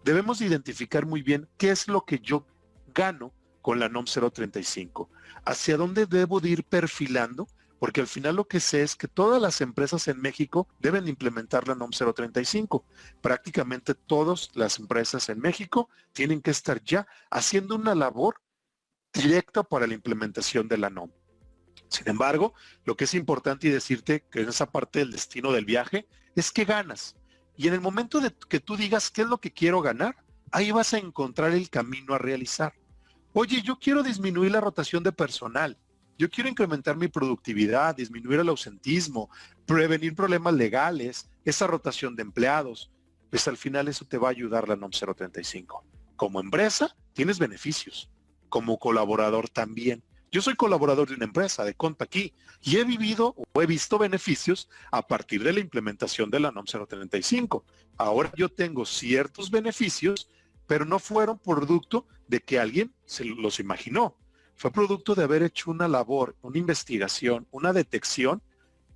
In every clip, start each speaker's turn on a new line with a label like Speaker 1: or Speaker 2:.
Speaker 1: debemos identificar muy bien qué es lo que yo gano con la NOM 035, hacia dónde debo de ir perfilando, porque al final lo que sé es que todas las empresas en México deben implementar la NOM 035. Prácticamente todas las empresas en México tienen que estar ya haciendo una labor directa para la implementación de la NOM. Sin embargo, lo que es importante y decirte que en esa parte del destino del viaje es que ganas. Y en el momento de que tú digas qué es lo que quiero ganar, ahí vas a encontrar el camino a realizar. Oye, yo quiero disminuir la rotación de personal. Yo quiero incrementar mi productividad, disminuir el ausentismo, prevenir problemas legales, esa rotación de empleados. Pues al final eso te va a ayudar la NOM 035. Como empresa, tienes beneficios. Como colaborador también. Yo soy colaborador de una empresa, de Conta aquí, y he vivido o he visto beneficios a partir de la implementación de la NOM 035. Ahora yo tengo ciertos beneficios, pero no fueron producto de que alguien se los imaginó. Fue producto de haber hecho una labor, una investigación, una detección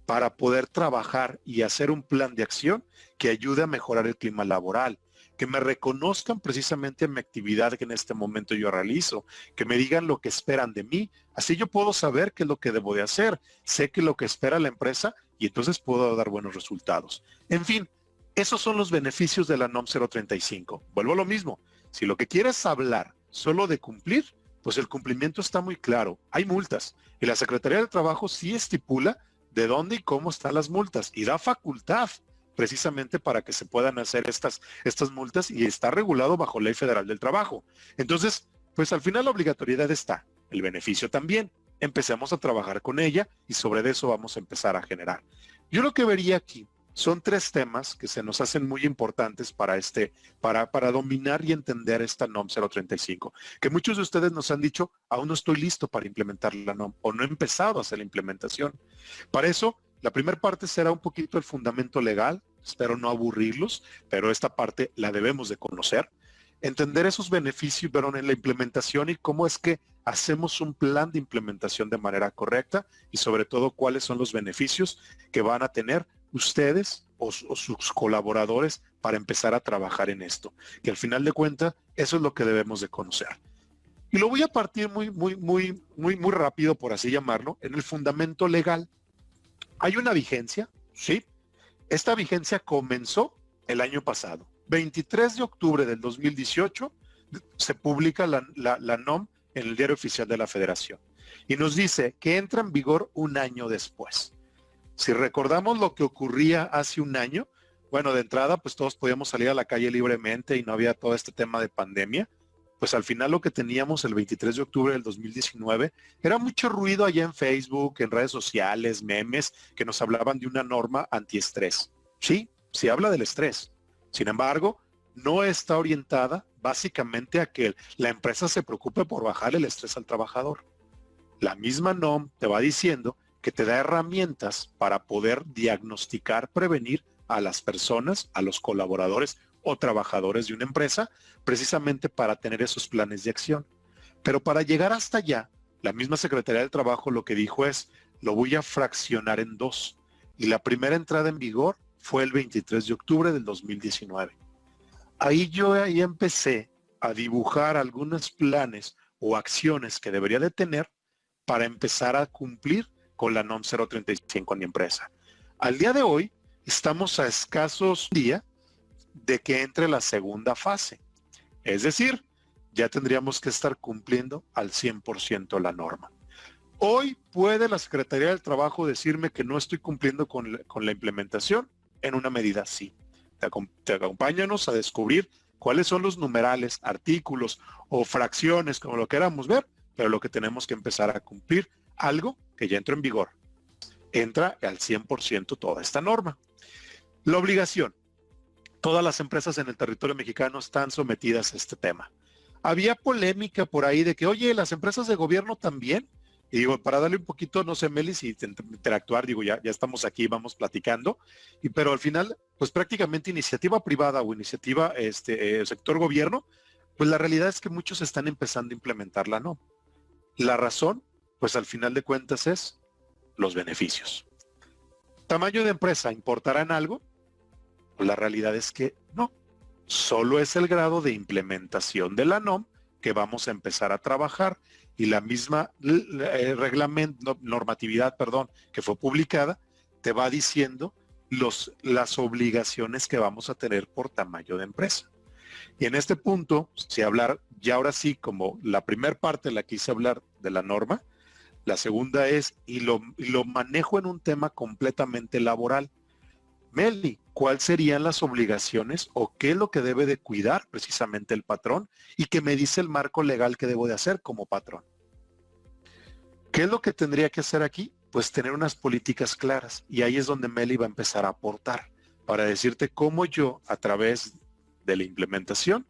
Speaker 1: para poder trabajar y hacer un plan de acción que ayude a mejorar el clima laboral, que me reconozcan precisamente en mi actividad que en este momento yo realizo, que me digan lo que esperan de mí, así yo puedo saber qué es lo que debo de hacer, sé que lo que espera la empresa y entonces puedo dar buenos resultados. En fin, esos son los beneficios de la NOM 035. Vuelvo a lo mismo, si lo que quieres hablar solo de cumplir, pues el cumplimiento está muy claro, hay multas y la Secretaría del Trabajo sí estipula de dónde y cómo están las multas y da facultad precisamente para que se puedan hacer estas multas y está regulado bajo Ley Federal del Trabajo. Entonces, pues al final la obligatoriedad está, el beneficio también. Empecemos a trabajar con ella y sobre eso vamos a empezar a generar. Yo lo que vería aquí son tres temas que se nos hacen muy importantes para dominar y entender esta NOM 035, que muchos de ustedes nos han dicho, aún no estoy listo para implementar la NOM o no he empezado a hacer la implementación. Para eso, la primera parte será un poquito el fundamento legal, espero no aburrirlos, pero esta parte la debemos de conocer. Entender esos beneficios, pero en la implementación y cómo es que hacemos un plan de implementación de manera correcta y sobre todo cuáles son los beneficios que van a tener ustedes o sus colaboradores para empezar a trabajar en esto. Que al final de cuentas, eso es lo que debemos de conocer. Y lo voy a partir muy rápido, por así llamarlo, en el fundamento legal. Hay una vigencia, ¿sí? Esta vigencia comenzó el año pasado. 23 de octubre del 2018 se publica la NOM en el Diario Oficial de la Federación. Y nos dice que entra en vigor un año después. Si recordamos lo que ocurría hace un año, bueno, de entrada, pues todos podíamos salir a la calle libremente y no había todo este tema de pandemia. Pues al final lo que teníamos el 23 de octubre del 2019 era mucho ruido allá en Facebook, en redes sociales, memes, que nos hablaban de una norma antiestrés. Sí, se habla del estrés. Sin embargo, no está orientada básicamente a que la empresa se preocupe por bajar el estrés al trabajador. La misma NOM te va diciendo que te da herramientas para poder diagnosticar, prevenir a las personas, a los colaboradores o trabajadores de una empresa, precisamente para tener esos planes de acción. Pero para llegar hasta allá, la misma Secretaría del Trabajo lo que dijo es, lo voy a fraccionar en dos. Y la primera entrada en vigor fue el 23 de octubre del 2019. Ahí empecé a dibujar algunos planes o acciones que debería de tener para empezar a cumplir con la NOM 035 en mi empresa. Al día de hoy, estamos a escasos días de que entre la segunda fase. Es decir, ya tendríamos que estar cumpliendo al 100% la norma. Hoy puede la Secretaría del Trabajo decirme que no estoy cumpliendo con la implementación. En una medida sí. Acompáñanos a descubrir cuáles son los numerales, artículos o fracciones, como lo queramos ver, pero lo que tenemos que empezar a cumplir, algo que ya entró en vigor. Entra al 100% toda esta norma. La obligación. Todas las empresas en el territorio mexicano están sometidas a este tema. Había polémica por ahí de que, oye, las empresas de gobierno también. Y digo, para darle un poquito, no sé, Melis, y interactuar, digo, ya estamos aquí, vamos platicando. Pero al final, pues prácticamente iniciativa privada o iniciativa sector gobierno, pues la realidad es que muchos están empezando a implementarla, ¿no? La razón, pues al final de cuentas es los beneficios. ¿Tamaño de empresa importará en algo? Pues la realidad es que no. Solo es el grado de implementación de la NOM que vamos a empezar a trabajar, y la misma normatividad, perdón, que fue publicada, te va diciendo las obligaciones que vamos a tener por tamaño de empresa. Y en este punto, si hablar, ya ahora sí, como la primera parte la quise hablar de la norma, la segunda es, y lo manejo en un tema completamente laboral. Meli, ¿cuáles serían las obligaciones o qué es lo que debe de cuidar precisamente el patrón y qué me dice el marco legal que debo de hacer como patrón? ¿Qué es lo que tendría que hacer aquí? Pues tener unas políticas claras, y ahí es donde Meli va a empezar a aportar para decirte cómo yo, a través de la implementación,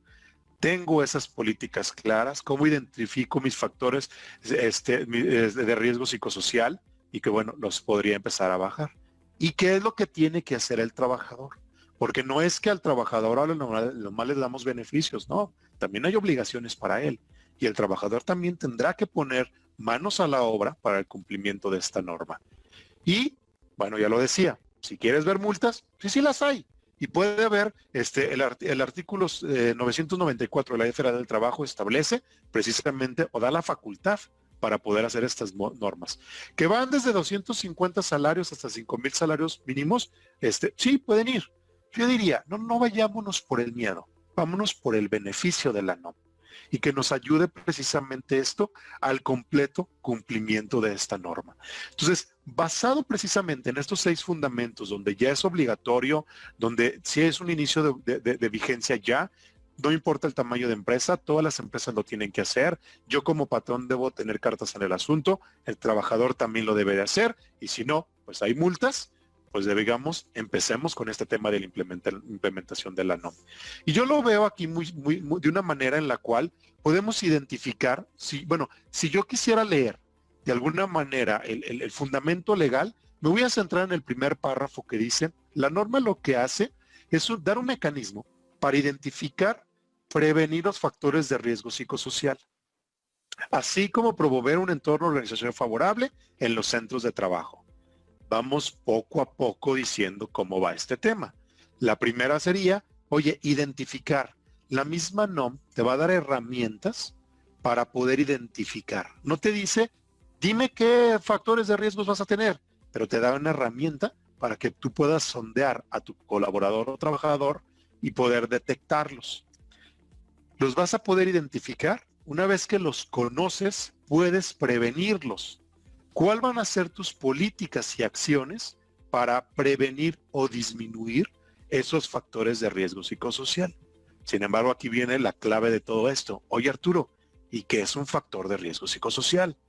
Speaker 1: tengo esas políticas claras, cómo identifico mis factores de riesgo psicosocial y que, bueno, los podría empezar a bajar. ¿Y qué es lo que tiene que hacer el trabajador? Porque no es que al trabajador ahora nomás le damos beneficios, no, también hay obligaciones para él. Y el trabajador también tendrá que poner manos a la obra para el cumplimiento de esta norma. Y, bueno, ya lo decía, si quieres ver multas, sí las hay. Y puede haber, el artículo 994 de la Ley Federal del Trabajo establece precisamente o da la facultad para poder hacer estas normas, que van desde 250 salarios hasta 5,000 salarios mínimos. Sí, pueden ir. Yo diría, no vayámonos por el miedo, vámonos por el beneficio de la norma, y que nos ayude precisamente esto al completo cumplimiento de esta norma. Entonces, basado precisamente en estos 6 fundamentos, donde ya es obligatorio, donde sí es un inicio de vigencia ya, no importa el tamaño de empresa, todas las empresas lo tienen que hacer. Yo como patrón debo tener cartas en el asunto, el trabajador también lo debe de hacer, y si no, pues hay multas. Pues digamos, empecemos con este tema de la implementación de la NOM. Y yo lo veo aquí muy, de una manera en la cual podemos identificar, si yo quisiera leer de alguna manera el fundamento legal, me voy a centrar en el primer párrafo que dice, la norma lo que hace es dar un mecanismo para identificar, prevenir los factores de riesgo psicosocial, así como promover un entorno organizacional favorable en los centros de trabajo. Vamos poco a poco diciendo cómo va este tema. La primera sería, oye, identificar. La misma NOM te va a dar herramientas para poder identificar. No te dice, dime qué factores de riesgos vas a tener, pero te da una herramienta para que tú puedas sondear a tu colaborador o trabajador y poder detectarlos. Los vas a poder identificar. Una vez que los conoces, puedes prevenirlos. ¿Cuáles van a ser tus políticas y acciones para prevenir o disminuir esos factores de riesgo psicosocial? Sin embargo, aquí viene la clave de todo esto. Oye, Arturo, ¿y qué es un factor de riesgo psicosocial?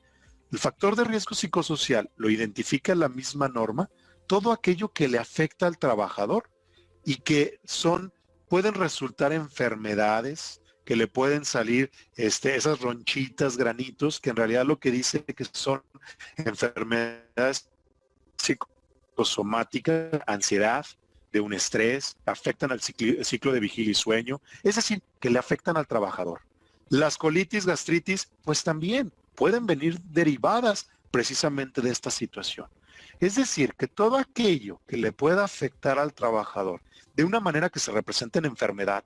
Speaker 1: El factor de riesgo psicosocial lo identifica la misma norma, todo aquello que le afecta al trabajador y que pueden resultar enfermedades, que le pueden salir esas ronchitas, granitos, que en realidad lo que dice que son enfermedades psicosomáticas, ansiedad, de un estrés, afectan al ciclo de vigilia y sueño, es decir, que le afectan al trabajador. Las colitis, gastritis, pues también pueden venir derivadas precisamente de esta situación. Es decir, que todo aquello que le pueda afectar al trabajador de una manera que se represente en enfermedad,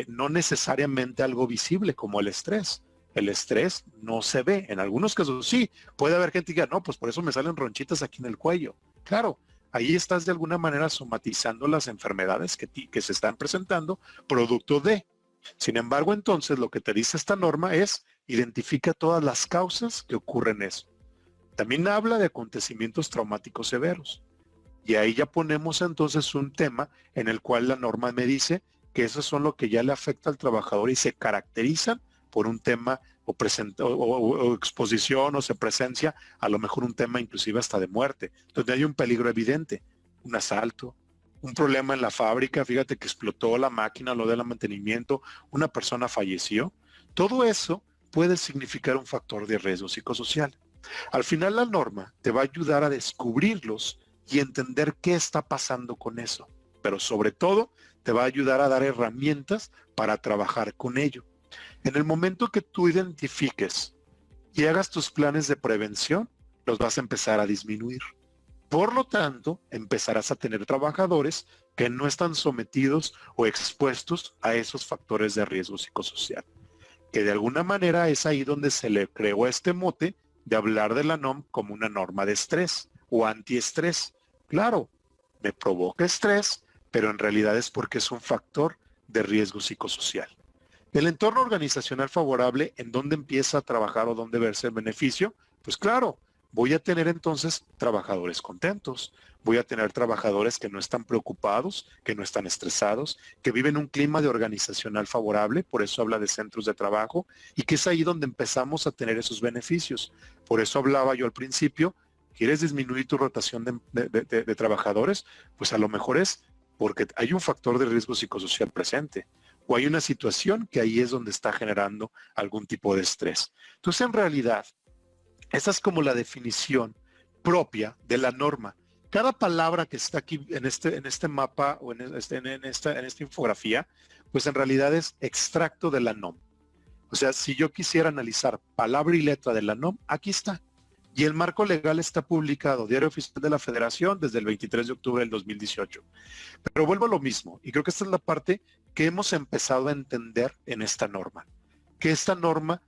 Speaker 1: no necesariamente algo visible como el estrés. El estrés no se ve. En algunos casos sí. Puede haber gente que diga, no, pues por eso me salen ronchitas aquí en el cuello. Claro, ahí estás de alguna manera somatizando las enfermedades que se están presentando producto de. Sin embargo, entonces lo que te dice esta norma es identifica todas las causas que ocurren eso. También habla de acontecimientos traumáticos severos. Y ahí ya ponemos entonces un tema en el cual la norma me dice que eso son lo que ya le afecta al trabajador y se caracterizan por un tema o exposición o se presencia a lo mejor un tema inclusive hasta de muerte, donde hay un peligro evidente, un asalto, un problema en la fábrica, fíjate que explotó la máquina, lo del mantenimiento, una persona falleció. Todo eso puede significar un factor de riesgo psicosocial. Al final la norma te va a ayudar a descubrirlos y entender qué está pasando con eso, pero sobre todo te va a ayudar a dar herramientas para trabajar con ello. En el momento que tú identifiques y hagas tus planes de prevención, los vas a empezar a disminuir. Por lo tanto, empezarás a tener trabajadores que no están sometidos o expuestos a esos factores de riesgo psicosocial. Que de alguna manera es ahí donde se le creó este mote de hablar de la NOM como una norma de estrés o antiestrés. Claro, me provoca estrés, pero en realidad es porque es un factor de riesgo psicosocial. El entorno organizacional favorable, ¿en dónde empieza a trabajar o dónde verse el beneficio? Pues claro, voy a tener entonces trabajadores contentos, voy a tener trabajadores que no están preocupados, que no están estresados, que viven un clima de organizacional favorable, por eso habla de centros de trabajo, y que es ahí donde empezamos a tener esos beneficios. Por eso hablaba yo al principio, ¿quieres disminuir tu rotación de trabajadores? Pues a lo mejor es porque hay un factor de riesgo psicosocial presente o hay una situación que ahí es donde está generando algún tipo de estrés. Entonces, en realidad, esa es como la definición propia de la norma. Cada palabra que está aquí en este mapa o en esta infografía, pues en realidad es extracto de la NOM. O sea, si yo quisiera analizar palabra y letra de la NOM, aquí está. Y el marco legal está publicado, Diario Oficial de la Federación, desde el 23 de octubre del 2018. Pero vuelvo a lo mismo, y creo que esta es la parte que hemos empezado a entender en esta norma, que esta norma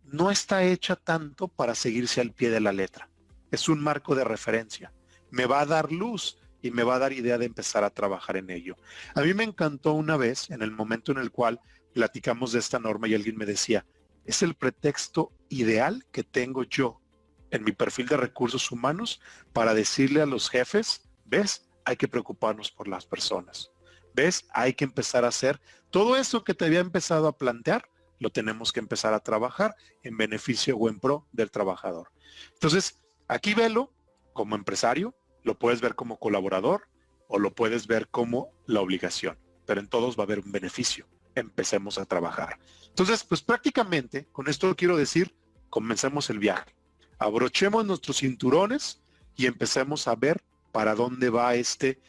Speaker 1: no está hecha tanto para seguirse al pie de la letra. Es un marco de referencia. Me va a dar luz y me va a dar idea de empezar a trabajar en ello. A mí me encantó una vez, en el momento en el cual platicamos de esta norma y alguien me decía, es el pretexto ideal que tengo yo en mi perfil de recursos humanos para decirle a los jefes, ¿ves? Hay que preocuparnos por las personas. ¿Ves? Hay que empezar a hacer todo eso que te había empezado a plantear, lo tenemos que empezar a trabajar en beneficio o en pro del trabajador. Entonces, aquí velo como empresario, lo puedes ver como colaborador o lo puedes ver como la obligación, pero en todos va a haber un beneficio. Empecemos a trabajar. Entonces, pues prácticamente, con esto quiero decir, comencemos el viaje. Abrochemos nuestros cinturones y empecemos a ver para dónde va este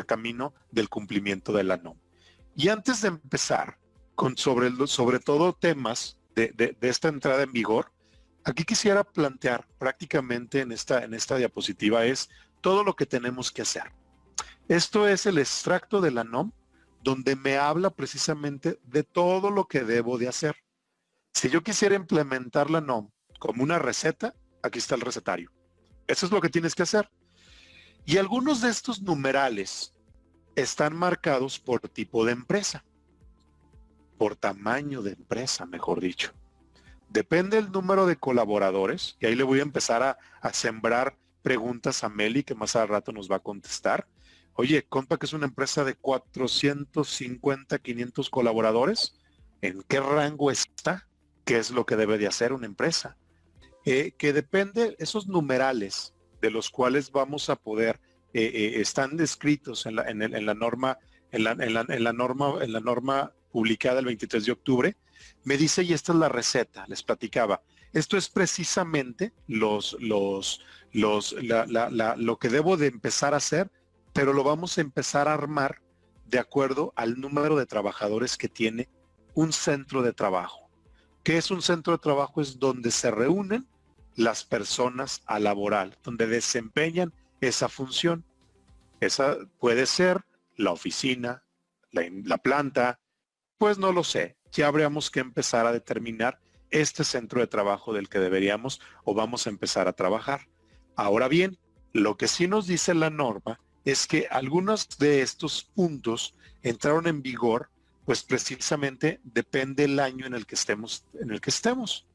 Speaker 1: camino del cumplimiento de la NOM. Y antes de empezar, sobre todo temas de esta entrada en vigor, aquí quisiera plantear prácticamente en esta diapositiva es todo lo que tenemos que hacer. Esto es el extracto de la NOM, donde me habla precisamente de todo lo que debo de hacer. Si yo quisiera implementar la NOM como una receta, aquí está el recetario. Eso es lo que tienes que hacer. Y algunos de estos numerales están marcados por tipo de empresa, por tamaño de empresa, mejor dicho. Depende el número de colaboradores, y ahí le voy a empezar a sembrar preguntas a Meli, que más al rato nos va a contestar. Oye, compa, que es una empresa de 450, 500 colaboradores. ¿En qué rango está? ¿Qué es lo que debe de hacer una empresa? Que depende esos numerales de los cuales vamos a poder, están descritos en la norma, en la norma publicada el 23 de octubre, me dice, y esta es la receta, les platicaba. Esto es precisamente lo que debo de empezar a hacer, pero lo vamos a empezar a armar de acuerdo al número de trabajadores que tiene un centro de trabajo. ¿Qué es un centro de trabajo? Es donde se reúnen las personas a laboral, donde desempeñan esa función. Esa puede ser la oficina, la planta, pues no lo sé. Ya habríamos que empezar a determinar este centro de trabajo del que deberíamos o vamos a empezar a trabajar. Ahora bien, lo que sí nos dice la norma es que algunos de estos puntos entraron en vigor, pues precisamente depende el año en el que estemos.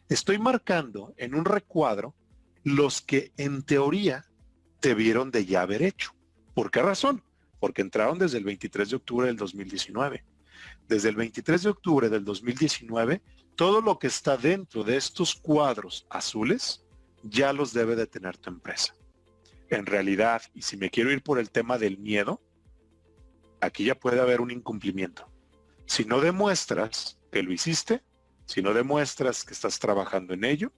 Speaker 1: Estoy marcando en un recuadro los que en teoría debieron de ya haber hecho. ¿Por qué razón? Porque entraron desde el 23 de octubre del 2019. Desde el 23 de octubre del 2019, todo lo que está dentro de estos cuadros azules ya los debe de tener tu empresa. En realidad, y si me quiero ir por el tema del miedo, aquí ya puede haber un incumplimiento. Si no demuestras que lo hiciste, si no demuestras que estás trabajando en ello,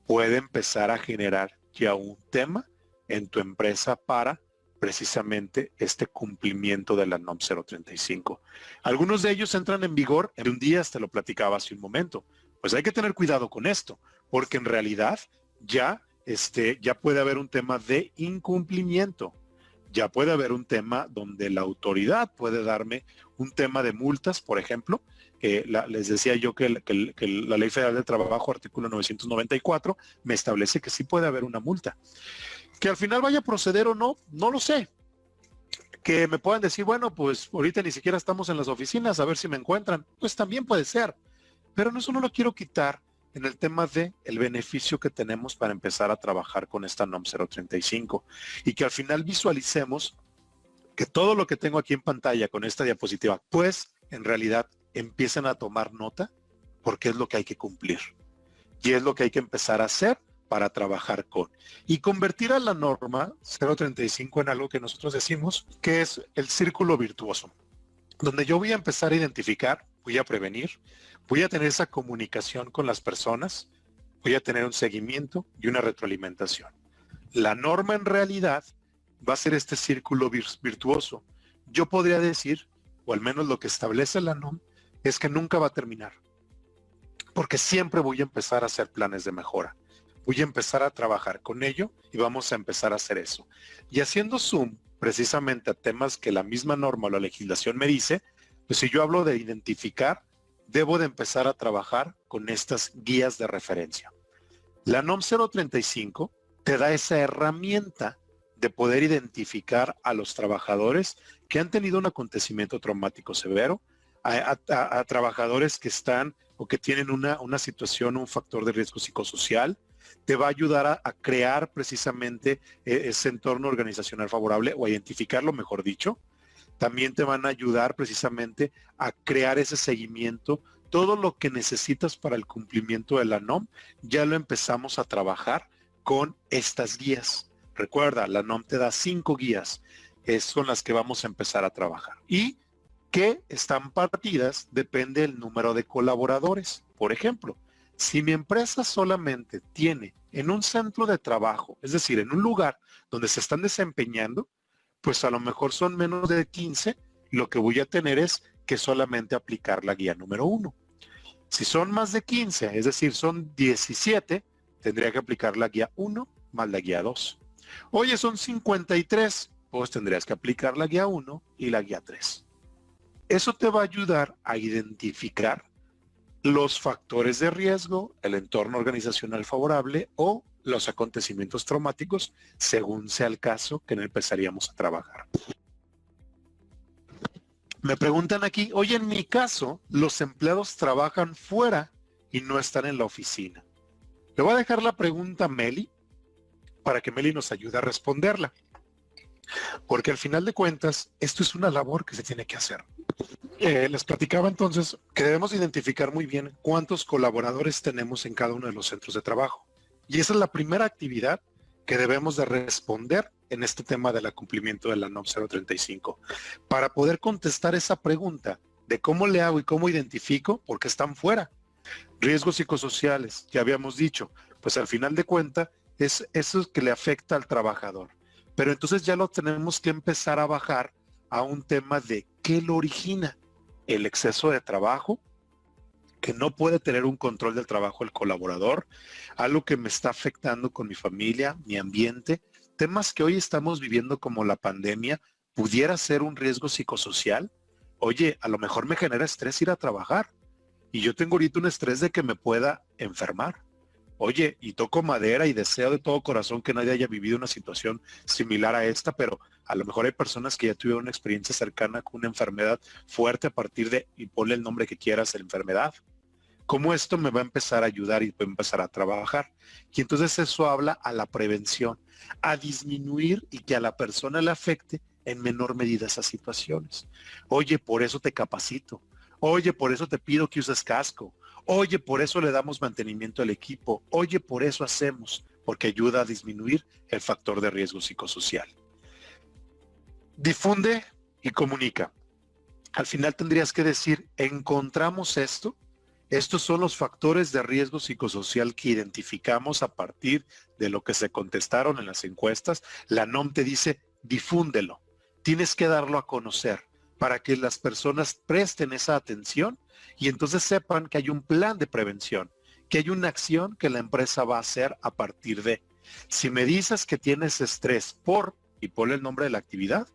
Speaker 1: puede empezar a generar ya un tema en tu empresa para precisamente este cumplimiento de la NOM 035. Algunos de ellos entran en vigor en un día, te lo platicaba hace un momento. Pues hay que tener cuidado con esto, porque en realidad ya ya puede haber un tema de incumplimiento. Ya puede haber un tema donde la autoridad puede darme un tema de multas, por ejemplo. Les decía yo que la Ley Federal del Trabajo, artículo 994, me establece que sí puede haber una multa. Que al final vaya a proceder o no, no lo sé. Que me puedan decir, bueno, pues ahorita ni siquiera estamos en las oficinas, a ver si me encuentran. Pues también puede ser. Pero eso no lo quiero quitar en el tema de el beneficio que tenemos para empezar a trabajar con esta NOM 035 y que al final visualicemos que todo lo que tengo aquí en pantalla con esta diapositiva, pues en realidad empiecen a tomar nota porque es lo que hay que cumplir y es lo que hay que empezar a hacer para trabajar con y convertir a la norma 035 en algo que nosotros decimos que es el círculo virtuoso, donde yo voy a empezar a identificar, voy a prevenir, voy a tener esa comunicación con las personas, voy a tener un seguimiento y una retroalimentación. La norma en realidad va a ser este círculo virtuoso. Yo podría decir, o al menos lo que establece la NOM, es que nunca va a terminar, porque siempre voy a empezar a hacer planes de mejora. Voy a empezar a trabajar con ello y vamos a empezar a hacer eso. Y haciendo zoom precisamente a temas que la misma norma o la legislación me dice, pues si yo hablo de identificar, debo de empezar a trabajar con estas guías de referencia. La NOM 035 te da esa herramienta de poder identificar a los trabajadores que han tenido un acontecimiento traumático severo, a trabajadores que están o que tienen una situación, un factor de riesgo psicosocial. Te va a ayudar a crear precisamente ese entorno organizacional favorable o a identificarlo, mejor dicho. También te van a ayudar precisamente a crear ese seguimiento. Todo lo que necesitas para el cumplimiento de la NOM, ya lo empezamos a trabajar con estas guías. Recuerda, la NOM te da 5 guías, son las que vamos a empezar a trabajar. Y que están partidas, depende del número de colaboradores. Por ejemplo, si mi empresa solamente tiene en un centro de trabajo, es decir, en un lugar donde se están desempeñando, pues a lo mejor son menos de 15, lo que voy a tener es que solamente aplicar la guía número 1. Si son más de 15, es decir, son 17, tendría que aplicar la guía 1 más la guía 2. Oye, son 53, pues tendrías que aplicar la guía 1 y la guía 3. Eso te va a ayudar a identificar los factores de riesgo, el entorno organizacional favorable o los acontecimientos traumáticos, según sea el caso que empezaríamos a trabajar. Me preguntan aquí, oye, en mi caso, los empleados trabajan fuera y no están en la oficina. Le voy a dejar la pregunta a Meli para que Meli nos ayude a responderla. Porque al final de cuentas, esto es una labor que se tiene que hacer. Les platicaba entonces que debemos identificar muy bien cuántos colaboradores tenemos en cada uno de los centros de trabajo. Y esa es la primera actividad que debemos de responder en este tema del cumplimiento de la NOM 035. Para poder contestar esa pregunta de cómo le hago y cómo identifico, porque están fuera. Riesgos psicosociales, ya habíamos dicho, pues al final de cuentas es eso que le afecta al trabajador. Pero entonces ya lo tenemos que empezar a bajar a un tema de qué lo origina. El exceso de trabajo, que no puede tener un control del trabajo el colaborador, algo que me está afectando con mi familia, mi ambiente, temas que hoy estamos viviendo como la pandemia, pudiera ser un riesgo psicosocial. Oye, a lo mejor me genera estrés ir a trabajar y yo tengo ahorita un estrés de que me pueda enfermar. Oye, y toco madera y deseo de todo corazón que nadie haya vivido una situación similar a esta, pero a lo mejor hay personas que ya tuvieron una experiencia cercana con una enfermedad fuerte a partir de, y ponle el nombre que quieras, la enfermedad. ¿Cómo esto me va a empezar a ayudar y va a empezar a trabajar? Y entonces eso habla a la prevención, a disminuir y que a la persona le afecte en menor medida esas situaciones. Oye, por eso te capacito. Oye, por eso te pido que uses casco. Oye, por eso le damos mantenimiento al equipo. Oye, por eso hacemos, porque ayuda a disminuir el factor de riesgo psicosocial. Difunde y comunica. Al final tendrías que decir, encontramos esto. Estos son los factores de riesgo psicosocial que identificamos a partir de lo que se contestaron en las encuestas. La NOM te dice, difúndelo. Tienes que darlo a conocer para que las personas presten esa atención y entonces sepan que hay un plan de prevención, que hay una acción que la empresa va a hacer a partir de. Si me dices que tienes estrés y ponle el nombre de la actividad,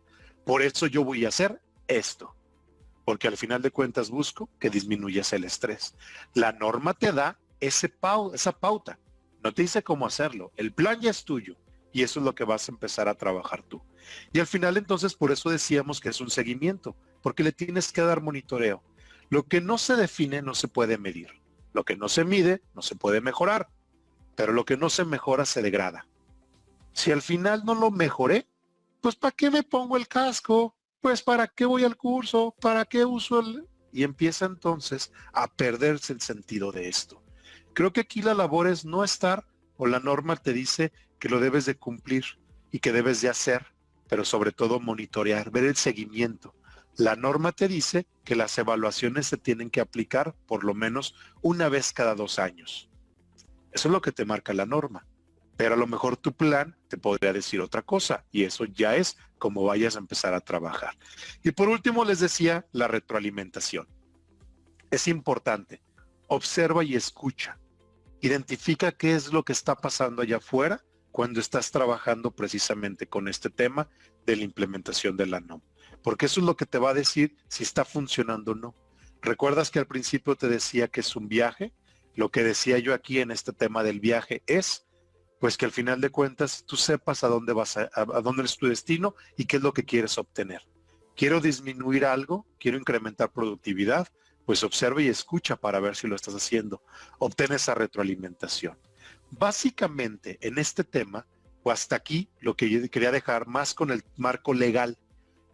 Speaker 1: por eso yo voy a hacer esto. Porque al final de cuentas busco que disminuyas el estrés. La norma te da esa pauta. No te dice cómo hacerlo. El plan ya es tuyo y eso es lo que vas a empezar a trabajar tú. Y al final entonces por eso decíamos que es un seguimiento, porque le tienes que dar monitoreo. Lo que no se define no se puede medir. Lo que no se mide no se puede mejorar, pero lo que no se mejora se degrada. Si al final no lo mejoré, pues ¿para qué me pongo el casco? Pues ¿para qué voy al curso? ¿Para qué uso el...? Y empieza entonces a perderse el sentido de esto. Creo que aquí la labor es no estar, o la norma te dice que lo debes de cumplir y que debes de hacer, pero sobre todo monitorear, ver el seguimiento. La norma te dice que las evaluaciones se tienen que aplicar por lo menos una vez cada 2 años. Eso es lo que te marca la norma. Pero a lo mejor tu plan te podría decir otra cosa y eso ya es como vayas a empezar a trabajar. Y por último les decía la retroalimentación. Es importante. Observa y escucha. Identifica qué es lo que está pasando allá afuera cuando estás trabajando precisamente con este tema de la implementación de la NOM. Porque eso es lo que te va a decir si está funcionando o no. ¿Recuerdas que al principio te decía que es un viaje? Lo que decía yo aquí en este tema del viaje es pues que al final de cuentas tú sepas a dónde vas, a dónde es tu destino y qué es lo que quieres obtener. ¿Quiero disminuir algo? ¿Quiero incrementar productividad? Pues observa y escucha para ver si lo estás haciendo. Obtén esa retroalimentación. Básicamente en este tema, o hasta aquí, lo que yo quería dejar más con el marco legal.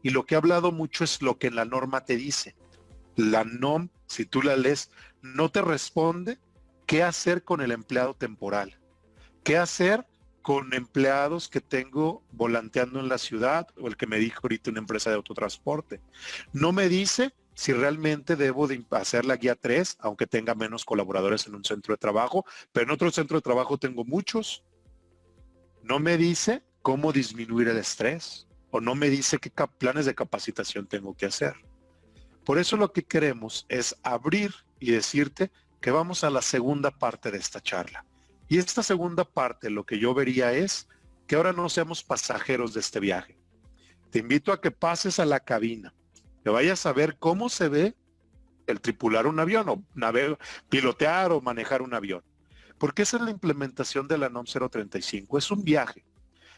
Speaker 1: Y lo que he hablado mucho es lo que la norma te dice. La NOM, si tú la lees, no te responde qué hacer con el empleado temporal. ¿Qué hacer con empleados que tengo volanteando en la ciudad o el que me dijo ahorita una empresa de autotransporte? No me dice si realmente debo de hacer la guía 3, aunque tenga menos colaboradores en un centro de trabajo, pero en otro centro de trabajo tengo muchos. No me dice cómo disminuir el estrés o no me dice qué planes de capacitación tengo que hacer. Por eso lo que queremos es abrir y decirte que vamos a la segunda parte de esta charla. Y esta segunda parte lo que yo vería es que ahora no seamos pasajeros de este viaje. Te invito a que pases a la cabina, que vayas a ver cómo se ve el tripular un avión o pilotear o manejar un avión. Porque esa es la implementación de la NOM 035. Es un viaje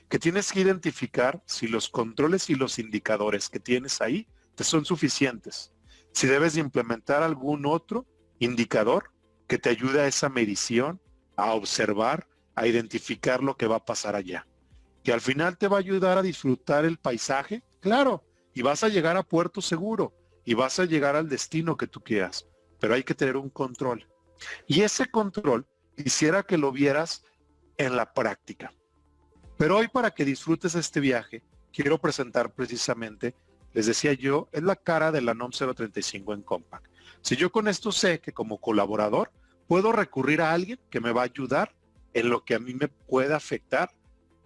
Speaker 1: que tienes que identificar si los controles y los indicadores que tienes ahí te son suficientes. Si debes de implementar algún otro indicador que te ayude a esa medición, a observar, a identificar lo que va a pasar allá. Que al final te va a ayudar a disfrutar el paisaje, claro, y vas a llegar a puerto seguro, y vas a llegar al destino que tú quieras, pero hay que tener un control. Y ese control quisiera que lo vieras en la práctica. Pero hoy para que disfrutes este viaje, quiero presentar precisamente, les decía yo, es la cara de la NOM 035 en Compaq. Si yo con esto sé que como colaborador, puedo recurrir a alguien que me va a ayudar en lo que a mí me pueda afectar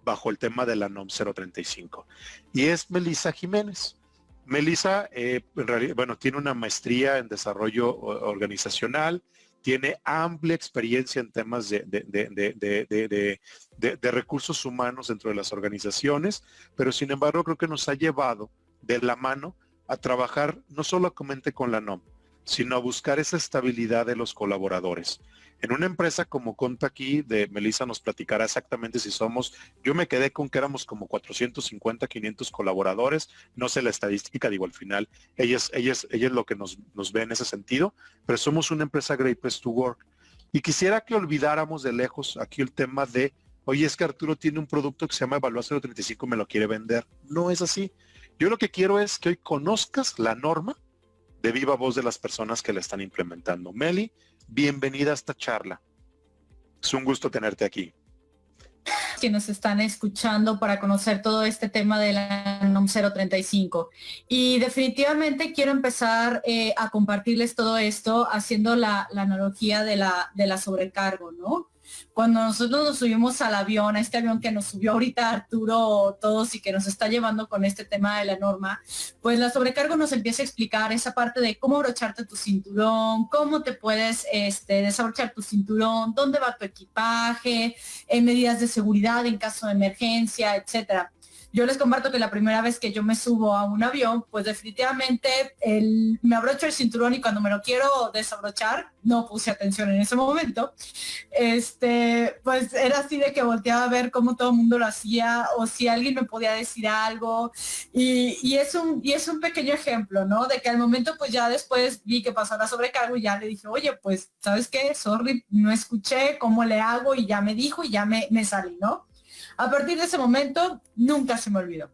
Speaker 1: bajo el tema de la NOM 035. Y es Melissa Jiménez. Melissa, en realidad, bueno, tiene una maestría en desarrollo organizacional, tiene amplia experiencia en temas de recursos humanos dentro de las organizaciones, pero sin embargo creo que nos ha llevado de la mano a trabajar no solamente con la NOM, sino a buscar esa estabilidad de los colaboradores. En una empresa como Conta aquí, de Melissa nos platicará exactamente si somos, yo me quedé con que éramos como 450, 500 colaboradores, no sé la estadística, digo al final, ella es lo que nos ve en ese sentido, pero somos una empresa Great Place to Work. Y quisiera que olvidáramos de lejos aquí el tema de, oye, es que Arturo tiene un producto que se llama Evalúa 035 y me lo quiere vender. No es así. Yo lo que quiero es que hoy conozcas la norma de viva voz de las personas que la están implementando. Meli, bienvenida a esta charla. Es un gusto tenerte aquí.
Speaker 2: Que nos están escuchando para conocer todo este tema de la NOM 035. Y definitivamente quiero empezar a compartirles todo esto haciendo la analogía de la sobrecargo, ¿no? cuando nosotros nos subimos al avión, a este avión que nos subió ahorita Arturo, todos y que nos está llevando con este tema de la norma, pues la sobrecargo nos empieza a explicar esa parte de cómo abrocharte tu cinturón, cómo te puedes desabrochar tu cinturón, dónde va tu equipaje, medidas de seguridad en caso de emergencia, etcétera. Yo les comparto que la primera vez que yo me subo a un avión, pues definitivamente me abrocho el cinturón y cuando me lo quiero desabrochar, no puse atención en ese momento, pues era así de que volteaba a ver cómo todo el mundo lo hacía o si alguien me podía decir algo y es un pequeño ejemplo, ¿no? De que al momento pues ya después vi que pasó la sobrecargo y ya le dije, oye, pues, ¿sabes qué? Sorry, no escuché cómo le hago y ya me dijo y ya me salí, ¿no? A partir de ese momento, nunca se me olvidó.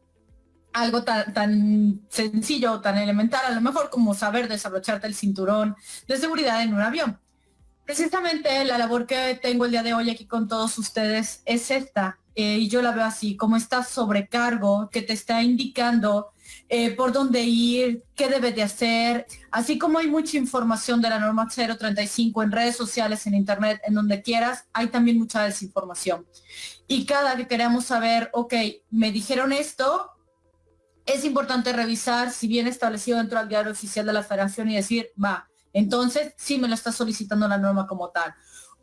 Speaker 2: Algo tan sencillo, tan elemental, a lo mejor como saber desabrocharte el cinturón de seguridad en un avión. Precisamente la labor que tengo el día de hoy aquí con todos ustedes es esta, y yo la veo así, como esta sobrecargo que te está indicando por dónde ir, qué debes de hacer, así como hay mucha información de la norma 035 en redes sociales, en internet, en donde quieras, hay también mucha desinformación. Y cada que queramos saber, ok, me dijeron esto, es importante revisar si viene establecido dentro del diario oficial de la Federación y decir, va, entonces sí me lo está solicitando la norma como tal.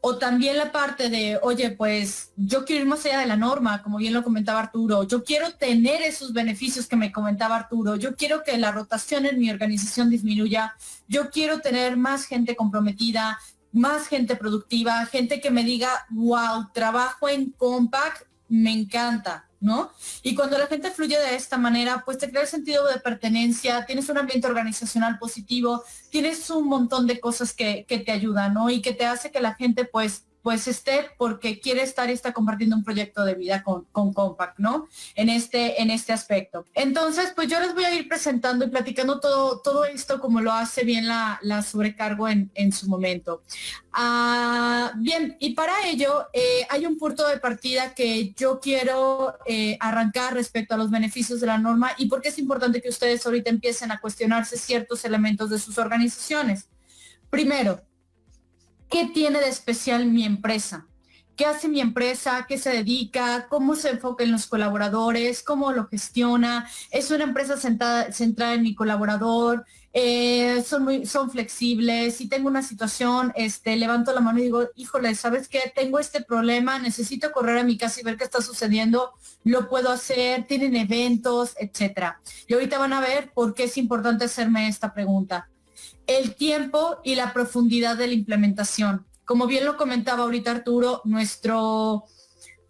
Speaker 2: O también la parte de, oye, pues yo quiero ir más allá de la norma, como bien lo comentaba Arturo, yo quiero tener esos beneficios que me comentaba Arturo, yo quiero que la rotación en mi organización disminuya, yo quiero tener más gente comprometida, más gente productiva, gente que me diga, wow, trabajo en Compaq, me encanta, ¿no? Y cuando la gente fluye de esta manera, pues te crea el sentido de pertenencia, tienes un ambiente organizacional positivo, tienes un montón de cosas que te ayudan, ¿no? Y que te hace que la gente pues esté porque quiere estar y está compartiendo un proyecto de vida con Compaq, ¿no? En este aspecto. Entonces, pues yo les voy a ir presentando y platicando todo esto como lo hace bien la sobrecargo en su momento. Bien, y para ello hay un punto de partida que yo quiero arrancar respecto a los beneficios de la norma y por qué es importante que ustedes ahorita empiecen a cuestionarse ciertos elementos de sus organizaciones. Primero, ¿qué tiene de especial mi empresa? ¿Qué hace mi empresa? ¿A qué se dedica? ¿Cómo se enfoca en los colaboradores? ¿Cómo lo gestiona? ¿Es una empresa centrada en mi colaborador? Son flexibles. Si tengo una situación, levanto la mano y digo, híjole, ¿sabes qué? Tengo este problema, necesito correr a mi casa y ver qué está sucediendo. Lo puedo hacer, tienen eventos, etcétera. Y ahorita van a ver por qué es importante hacerme esta pregunta. El tiempo y la profundidad de la implementación. Como bien lo comentaba ahorita Arturo, nuestro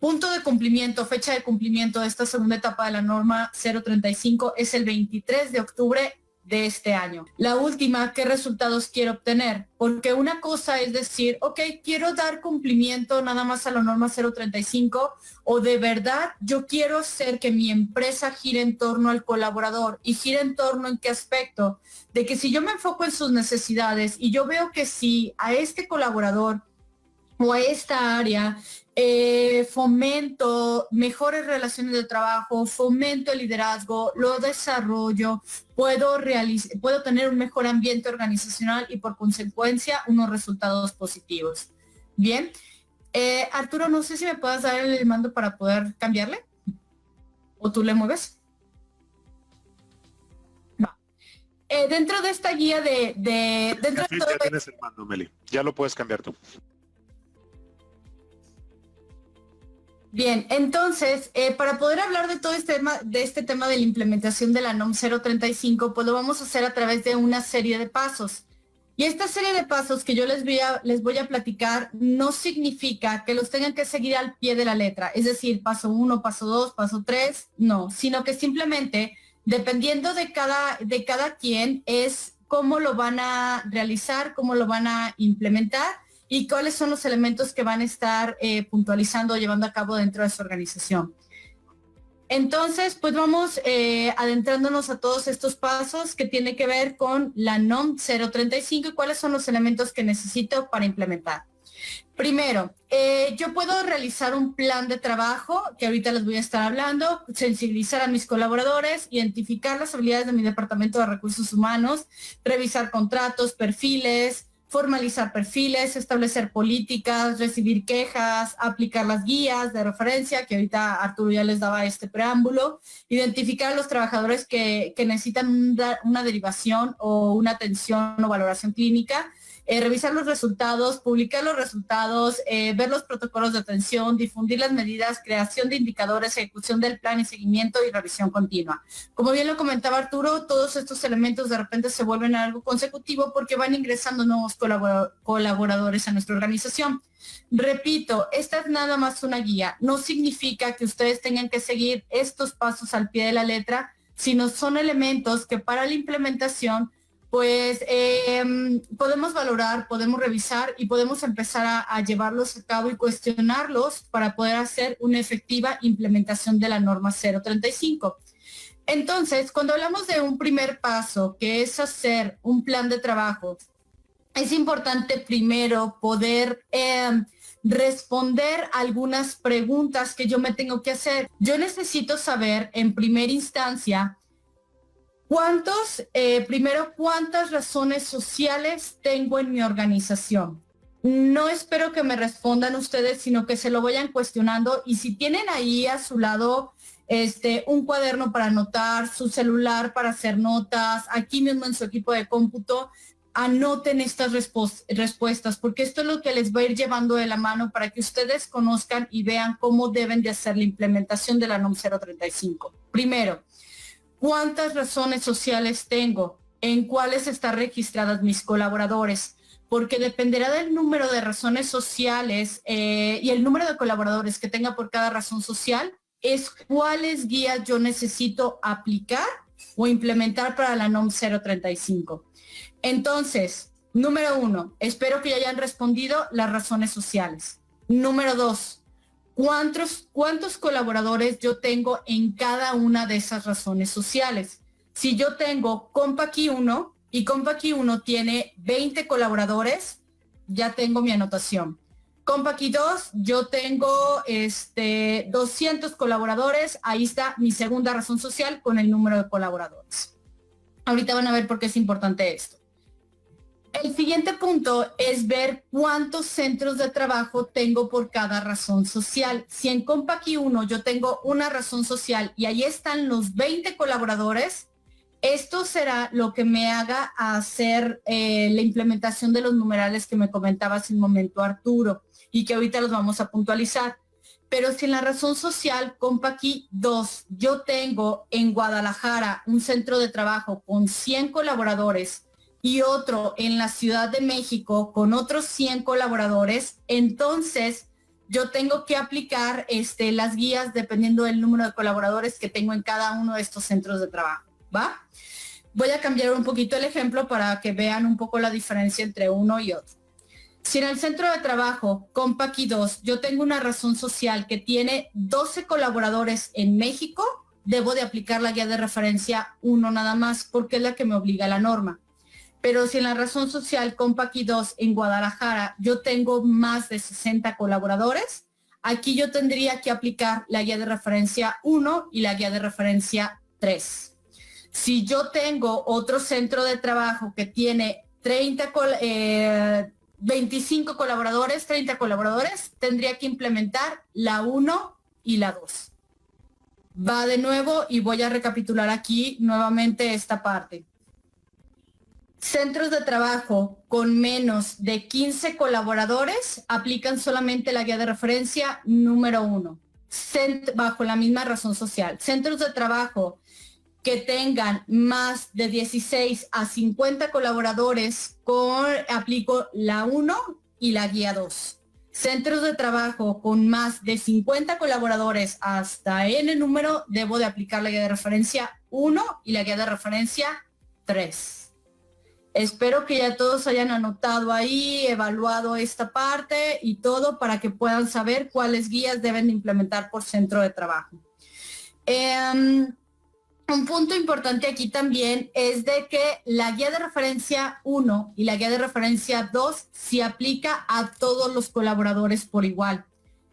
Speaker 2: punto de cumplimiento, fecha de cumplimiento de esta segunda etapa de la norma 035 es el 23 de octubre de este año. La última, ¿qué resultados quiero obtener? Porque una cosa es decir, ok, quiero dar cumplimiento nada más a la norma 035 o de verdad yo quiero hacer que mi empresa gire en torno al colaborador y gire en torno en qué aspecto, de que si yo me enfoco en sus necesidades y yo veo que si a este colaborador o a esta área fomento mejores relaciones de trabajo, fomento el liderazgo, lo desarrollo, puedo tener un mejor ambiente organizacional y por consecuencia unos resultados positivos. Bien, Arturo, no sé si me puedas dar el mando para poder cambiarle o tú le mueves. Dentro de esta guía dentro
Speaker 1: sí, ya tienes el mando, Meli, ya lo puedes cambiar tú.
Speaker 2: Bien, entonces, para poder hablar de todo este tema de la implementación de la NOM 035, pues lo vamos a hacer a través de una serie de pasos. Y esta serie de pasos que yo les voy a platicar no significa que los tengan que seguir al pie de la letra, es decir, paso 1, paso 2, paso 3, no, sino que simplemente, dependiendo de cada quien, es cómo lo van a realizar, cómo lo van a implementar, y cuáles son los elementos que van a estar puntualizando o llevando a cabo dentro de su organización. Entonces, pues vamos adentrándonos a todos estos pasos que tienen que ver con la NOM 035 y cuáles son los elementos que necesito para implementar. Primero, yo puedo realizar un plan de trabajo, que ahorita les voy a estar hablando, sensibilizar a mis colaboradores, identificar las habilidades de mi departamento de recursos humanos, revisar contratos, perfiles, formalizar perfiles, establecer políticas, recibir quejas, aplicar las guías de referencia, que ahorita Arturo ya les daba este preámbulo, identificar a los trabajadores que necesitan una derivación o una atención o valoración clínica, revisar los resultados, publicar los resultados, ver los protocolos de atención, difundir las medidas, creación de indicadores, ejecución del plan y seguimiento y revisión continua. Como bien lo comentaba Arturo, todos estos elementos de repente se vuelven algo consecutivo porque van ingresando nuevos colaboradores a nuestra organización. Repito, esta es nada más una guía. No significa que ustedes tengan que seguir estos pasos al pie de la letra, sino son elementos que para la implementación pues podemos valorar, podemos revisar y podemos empezar a llevarlos a cabo y cuestionarlos para poder hacer una efectiva implementación de la norma 035. Entonces, cuando hablamos de un primer paso, que es hacer un plan de trabajo, es importante primero poder responder algunas preguntas que yo me tengo que hacer. Yo necesito saber en primera instancia ¿cuántas razones sociales tengo en mi organización? No espero que me respondan ustedes, sino que se lo vayan cuestionando y si tienen ahí a su lado un cuaderno para anotar, su celular para hacer notas, aquí mismo en su equipo de cómputo, anoten estas respuestas, porque esto es lo que les va a ir llevando de la mano para que ustedes conozcan y vean cómo deben de hacer la implementación de la NOM 035. Primero, ¿cuántas razones sociales tengo? ¿En cuáles están registradas mis colaboradores? Porque dependerá del número de razones sociales y el número de colaboradores que tenga por cada razón social, es cuáles guías yo necesito aplicar o implementar para la NOM 035. Entonces, número 1, espero que ya hayan respondido las razones sociales. Número 2, ¿cuántos colaboradores yo tengo en cada una de esas razones sociales? Si yo tengo Compaqui 1 y Compaqui 1 tiene 20 colaboradores, ya tengo mi anotación. Compaqui 2, yo tengo 200 colaboradores, ahí está mi segunda razón social con el número de colaboradores. Ahorita van a ver por qué es importante esto. El siguiente punto es ver cuántos centros de trabajo tengo por cada razón social. Si en Compaqui 1 yo tengo una razón social y ahí están los 20 colaboradores, esto será lo que me haga hacer la implementación de los numerales que me comentaba hace un momento Arturo y que ahorita los vamos a puntualizar. Pero si en la razón social Compaqui 2 yo tengo en Guadalajara un centro de trabajo con 100 colaboradores y otro en la Ciudad de México con otros 100 colaboradores, entonces yo tengo que aplicar las guías dependiendo del número de colaboradores que tengo en cada uno de estos centros de trabajo, ¿va? Voy a cambiar un poquito el ejemplo para que vean un poco la diferencia entre uno y otro. Si en el centro de trabajo Compaqui 2 yo tengo una razón social que tiene 12 colaboradores en México, debo de aplicar la guía de referencia 1 nada más porque es la que me obliga a la norma. Pero si en la razón social Compaqui 2 en Guadalajara yo tengo más de 60 colaboradores, aquí yo tendría que aplicar la guía de referencia 1 y la guía de referencia 3. Si yo tengo otro centro de trabajo que tiene 25 colaboradores, 30 colaboradores, tendría que implementar la 1 y la 2. Va de nuevo y voy a recapitular aquí nuevamente esta parte. Centros de trabajo con menos de 15 colaboradores aplican solamente la guía de referencia número 1, bajo la misma razón social. Centros de trabajo que tengan más de 16 a 50 colaboradores, aplico la 1 y la guía 2. Centros de trabajo con más de 50 colaboradores hasta N número, debo de aplicar la guía de referencia 1 y la guía de referencia 3. Espero que ya todos hayan anotado ahí, evaluado esta parte y todo para que puedan saber cuáles guías deben implementar por centro de trabajo. Un punto importante aquí también es de que la guía de referencia 1 y la guía de referencia 2 se aplica a todos los colaboradores por igual.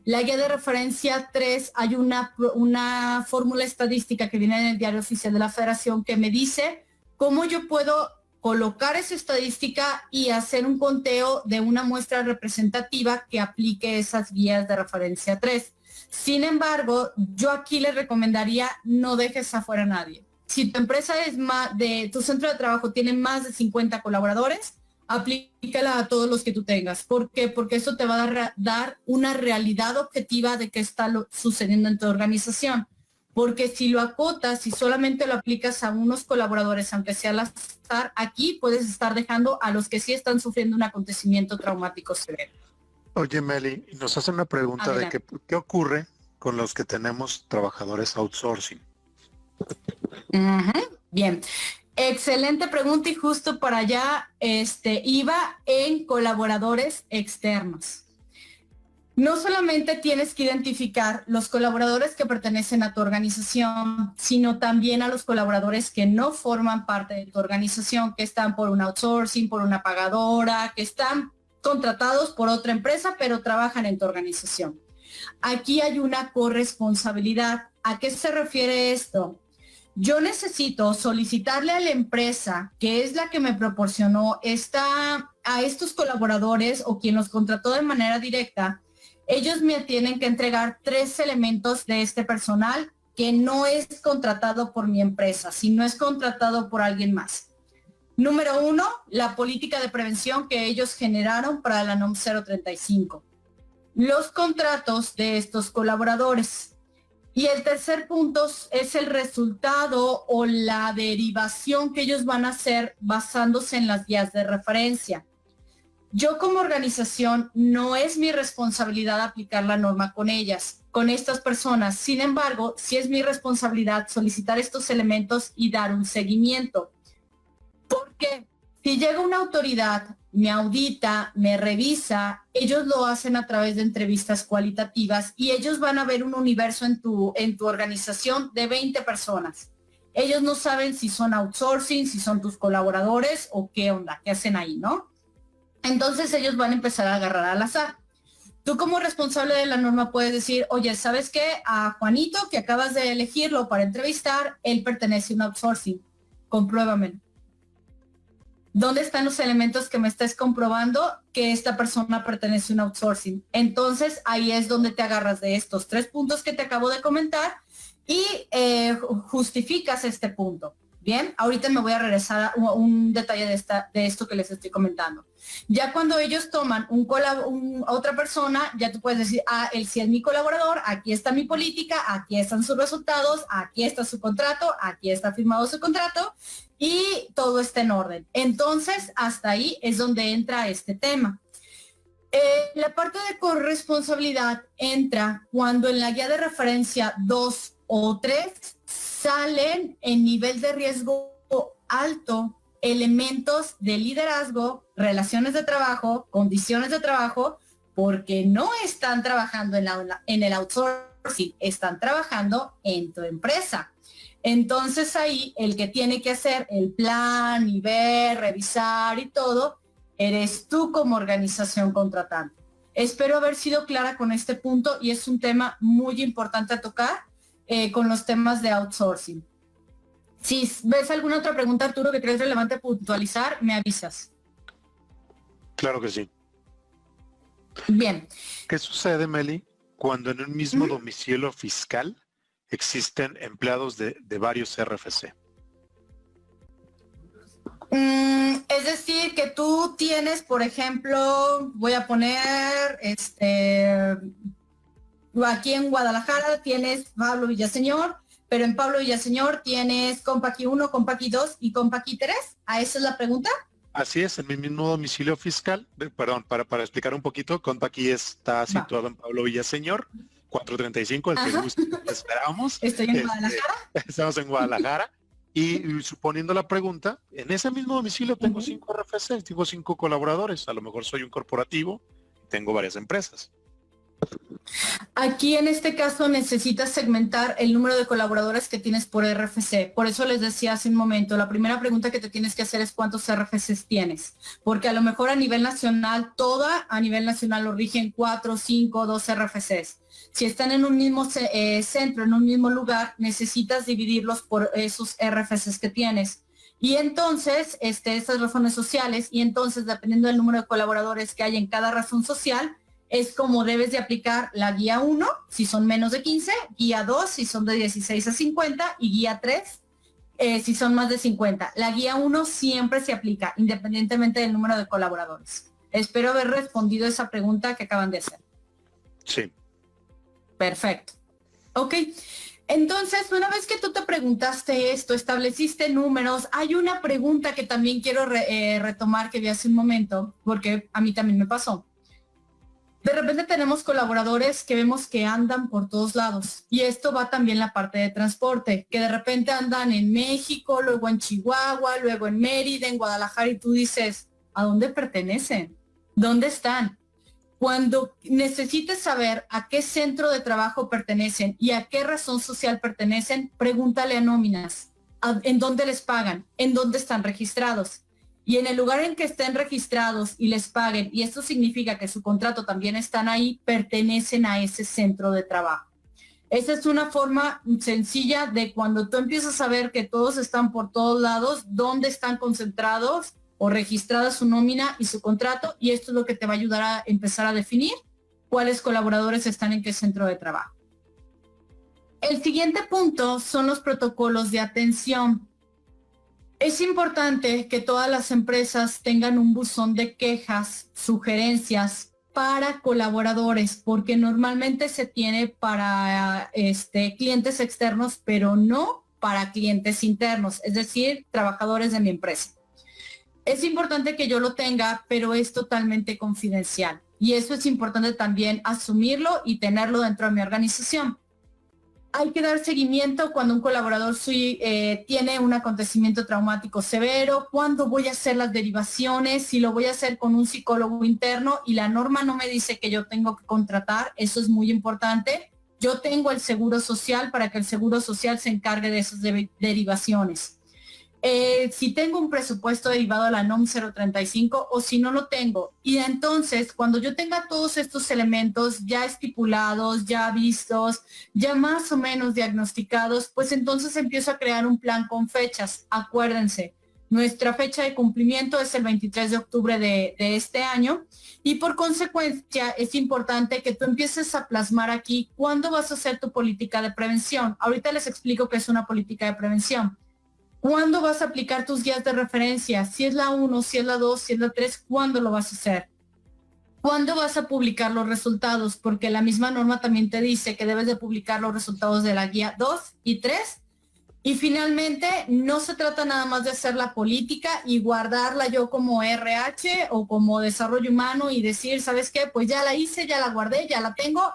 Speaker 2: La guía de referencia 3 hay una fórmula estadística que viene en el Diario Oficial de la Federación que me dice cómo yo puedo colocar esa estadística y hacer un conteo de una muestra representativa que aplique esas guías de referencia 3. Sin embargo, yo aquí les recomendaría no dejes afuera a nadie. Si tu empresa es más de tu centro de trabajo tiene más de 50 colaboradores, aplícala a todos los que tú tengas. ¿Por qué? Porque eso te va a dar una realidad objetiva de qué está sucediendo en tu organización. Porque si lo acotas y solamente lo aplicas a unos colaboradores, aunque sea al azar, aquí puedes estar dejando a los que sí están sufriendo un acontecimiento traumático severo.
Speaker 1: Oye, Meli, nos hacen una pregunta
Speaker 2: Adelante.
Speaker 1: de qué ocurre con los que tenemos trabajadores outsourcing.
Speaker 2: Bien. Excelente pregunta y justo para allá iba en colaboradores externos. No solamente tienes que identificar los colaboradores que pertenecen a tu organización, sino también a los colaboradores que no forman parte de tu organización, que están por un outsourcing, por una pagadora, que están contratados por otra empresa, pero trabajan en tu organización. Aquí hay una corresponsabilidad. ¿A qué se refiere esto? Yo necesito solicitarle a la empresa, que es la que me proporcionó a estos colaboradores o quien los contrató de manera directa, ellos me tienen que entregar 3 elementos de este personal que no es contratado por mi empresa, sino es contratado por alguien más. Número 1, la política de prevención que ellos generaron para la NOM 035. Los contratos de estos colaboradores. Y el tercer punto es el resultado o la derivación que ellos van a hacer basándose en las guías de referencia. Yo como organización no es mi responsabilidad aplicar la norma con ellas, con estas personas. Sin embargo, sí es mi responsabilidad solicitar estos elementos y dar un seguimiento. Porque si llega una autoridad, me audita, me revisa, ellos lo hacen a través de entrevistas cualitativas y ellos van a ver un universo en tu organización de 20 personas. Ellos no saben si son outsourcing, si son tus colaboradores o qué onda, qué hacen ahí, ¿no? Entonces ellos van a empezar a agarrar al azar. Tú como responsable de la norma puedes decir, oye, ¿sabes qué? A Juanito, que acabas de elegirlo para entrevistar, él pertenece a un outsourcing. Compruébamelo. ¿Dónde están los elementos que me estés comprobando que esta persona pertenece a un outsourcing? Entonces, ahí es donde te agarras de estos 3 puntos que te acabo de comentar y justificas este punto. Bien, ahorita me voy a regresar a un detalle de esto que les estoy comentando. Ya cuando ellos toman otra persona, ya tú puedes decir, él sí es mi colaborador, aquí está mi política, aquí están sus resultados, aquí está su contrato, aquí está firmado su contrato y todo está en orden. Entonces, hasta ahí es donde entra este tema. La parte de corresponsabilidad entra cuando en la guía de referencia 2 o 3 salen en nivel de riesgo alto elementos de liderazgo, relaciones de trabajo, condiciones de trabajo, porque no están trabajando en el outsourcing, están trabajando en tu empresa. Entonces ahí el que tiene que hacer el plan y ver, revisar y todo, eres tú como organización contratante. Espero haber sido clara con este punto y es un tema muy importante a tocar con los temas de outsourcing. Si ves alguna otra pregunta, Arturo, que crees relevante puntualizar, me avisas.
Speaker 1: Claro que sí.
Speaker 2: Bien.
Speaker 1: ¿Qué sucede, Meli, cuando en un mismo domicilio fiscal existen empleados de varios RFC?
Speaker 2: Es decir, que tú tienes, por ejemplo, voy a poner, aquí en Guadalajara tienes Pablo Villaseñor, pero en Pablo Villaseñor tienes Compaqui 1, Compaqui 2 y Compaqui 3. ¿A esa es la pregunta?
Speaker 1: Así es, en mi mismo domicilio fiscal, perdón, para explicar un poquito, Compaqui está situado en Pablo Villaseñor, 435, el que guste, esperamos.
Speaker 2: Estoy en Guadalajara.
Speaker 1: Estamos en Guadalajara. Y suponiendo la pregunta, en ese mismo domicilio tengo 5 RFC, tengo 5 colaboradores, a lo mejor soy un corporativo, tengo varias empresas.
Speaker 2: Aquí en este caso necesitas segmentar el número de colaboradores que tienes por RFC. Por eso les decía hace un momento, la primera pregunta que te tienes que hacer es cuántos RFCs tienes. Porque a lo mejor a nivel nacional, a nivel nacional lo rigen 4, 5, 2 RFCs. Si están en un mismo centro, en un mismo lugar, necesitas dividirlos por esos RFCs que tienes. Y entonces, estas razones sociales, y entonces dependiendo del número de colaboradores que hay en cada razón social, es como debes de aplicar la guía 1, si son menos de 15, guía 2, si son de 16 a 50, y guía 3, si son más de 50. La guía 1 siempre se aplica, independientemente del número de colaboradores. Espero haber respondido esa pregunta que acaban de hacer.
Speaker 1: Sí.
Speaker 2: Perfecto. Ok. Entonces, una vez que tú te preguntaste esto, estableciste números, hay una pregunta que también quiero retomar que vi hace un momento, porque a mí también me pasó. De repente tenemos colaboradores que vemos que andan por todos lados, y esto va también la parte de transporte, que de repente andan en México, luego en Chihuahua, luego en Mérida, en Guadalajara, y tú dices, ¿a dónde pertenecen? ¿Dónde están? Cuando necesites saber a qué centro de trabajo pertenecen y a qué razón social pertenecen, pregúntale a nóminas, en dónde les pagan, en dónde están registrados. Y en el lugar en que estén registrados y les paguen, y esto significa que su contrato también están ahí, pertenecen a ese centro de trabajo. Esa es una forma sencilla de cuando tú empiezas a ver que todos están por todos lados, dónde están concentrados o registrada su nómina y su contrato, y esto es lo que te va a ayudar a empezar a definir cuáles colaboradores están en qué centro de trabajo. El siguiente punto son los protocolos de atención. Es importante que todas las empresas tengan un buzón de quejas, sugerencias para colaboradores, porque normalmente se tiene para clientes externos, pero no para clientes internos, es decir, trabajadores de mi empresa. Es importante que yo lo tenga, pero es totalmente confidencial. Y eso es importante también asumirlo y tenerlo dentro de mi organización. Hay que dar seguimiento cuando un colaborador tiene un acontecimiento traumático severo, cuándo voy a hacer las derivaciones, si lo voy a hacer con un psicólogo interno y la norma no me dice que yo tengo que contratar, eso es muy importante. Yo tengo el seguro social para que el seguro social se encargue de esas derivaciones. Si tengo un presupuesto derivado a la NOM 035 o si no lo tengo. Y entonces, cuando yo tenga todos estos elementos ya estipulados, ya vistos, ya más o menos diagnosticados, pues entonces empiezo a crear un plan con fechas. Acuérdense, nuestra fecha de cumplimiento es el 23 de octubre de este año y por consecuencia es importante que tú empieces a plasmar aquí cuándo vas a hacer tu política de prevención. Ahorita les explico qué es una política de prevención. ¿Cuándo vas a aplicar tus guías de referencia? Si es la 1, si es la 2, si es la 3, ¿cuándo lo vas a hacer? ¿Cuándo vas a publicar los resultados? Porque la misma norma también te dice que debes de publicar los resultados de la guía 2 y 3. Y finalmente, no se trata nada más de hacer la política y guardarla yo como RH o como desarrollo humano y decir, ¿sabes qué? Pues ya la hice, ya la guardé, ya la tengo,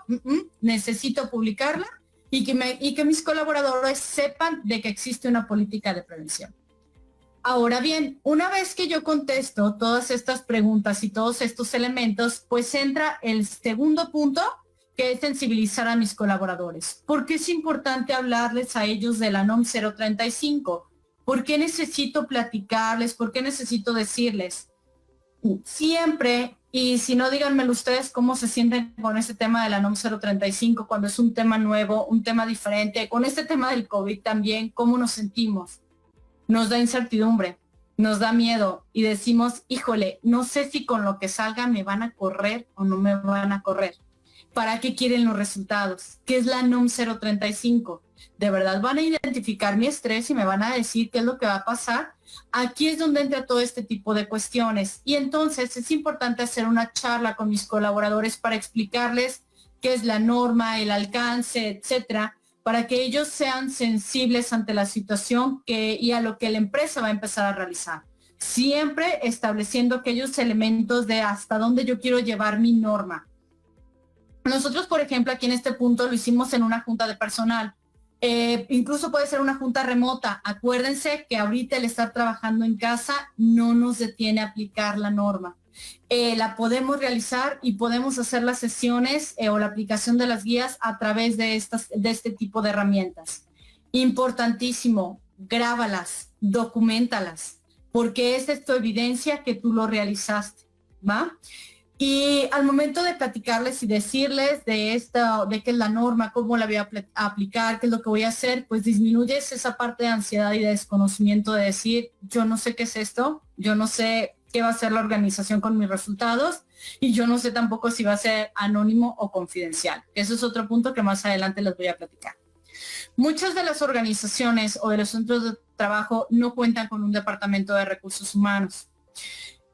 Speaker 2: necesito publicarla. Y que mis colaboradores sepan de que existe una política de prevención. Ahora bien, una vez que yo contesto todas estas preguntas y todos estos elementos, pues entra el segundo punto, que es sensibilizar a mis colaboradores. ¿Por qué es importante hablarles a ellos de la NOM 035? ¿Por qué necesito platicarles? ¿Por qué necesito decirles? Siempre, y si no, díganmelo ustedes cómo se sienten con este tema de la NOM 035 cuando es un tema nuevo, un tema diferente, con este tema del COVID también, ¿cómo nos sentimos? Nos da incertidumbre, nos da miedo y decimos, híjole, no sé si con lo que salga me van a correr o no me van a correr. ¿Para qué quieren los resultados? ¿Qué es la NOM 035? ¿De verdad van a identificar mi estrés y me van a decir qué es lo que va a pasar? Aquí es donde entra todo este tipo de cuestiones. Y entonces es importante hacer una charla con mis colaboradores para explicarles qué es la norma, el alcance, etcétera, para que ellos sean sensibles ante la situación y a lo que la empresa va a empezar a realizar. Siempre estableciendo aquellos elementos de hasta dónde yo quiero llevar mi norma. Nosotros, por ejemplo, aquí en este punto lo hicimos en una junta de personal. Incluso puede ser una junta remota. Acuérdense que ahorita el estar trabajando en casa no nos detiene a aplicar la norma. La podemos realizar y podemos hacer las sesiones o la aplicación de las guías a través de este tipo de herramientas. Importantísimo, grábalas, documéntalas, porque esa es tu evidencia que tú lo realizaste, ¿va? Y al momento de platicarles y decirles de qué es la norma, cómo la voy a aplicar, qué es lo que voy a hacer, pues disminuyes esa parte de ansiedad y de desconocimiento de decir, yo no sé qué es esto, yo no sé qué va a hacer la organización con mis resultados y yo no sé tampoco si va a ser anónimo o confidencial. Eso es otro punto que más adelante les voy a platicar. Muchas de las organizaciones o de los centros de trabajo no cuentan con un departamento de recursos humanos.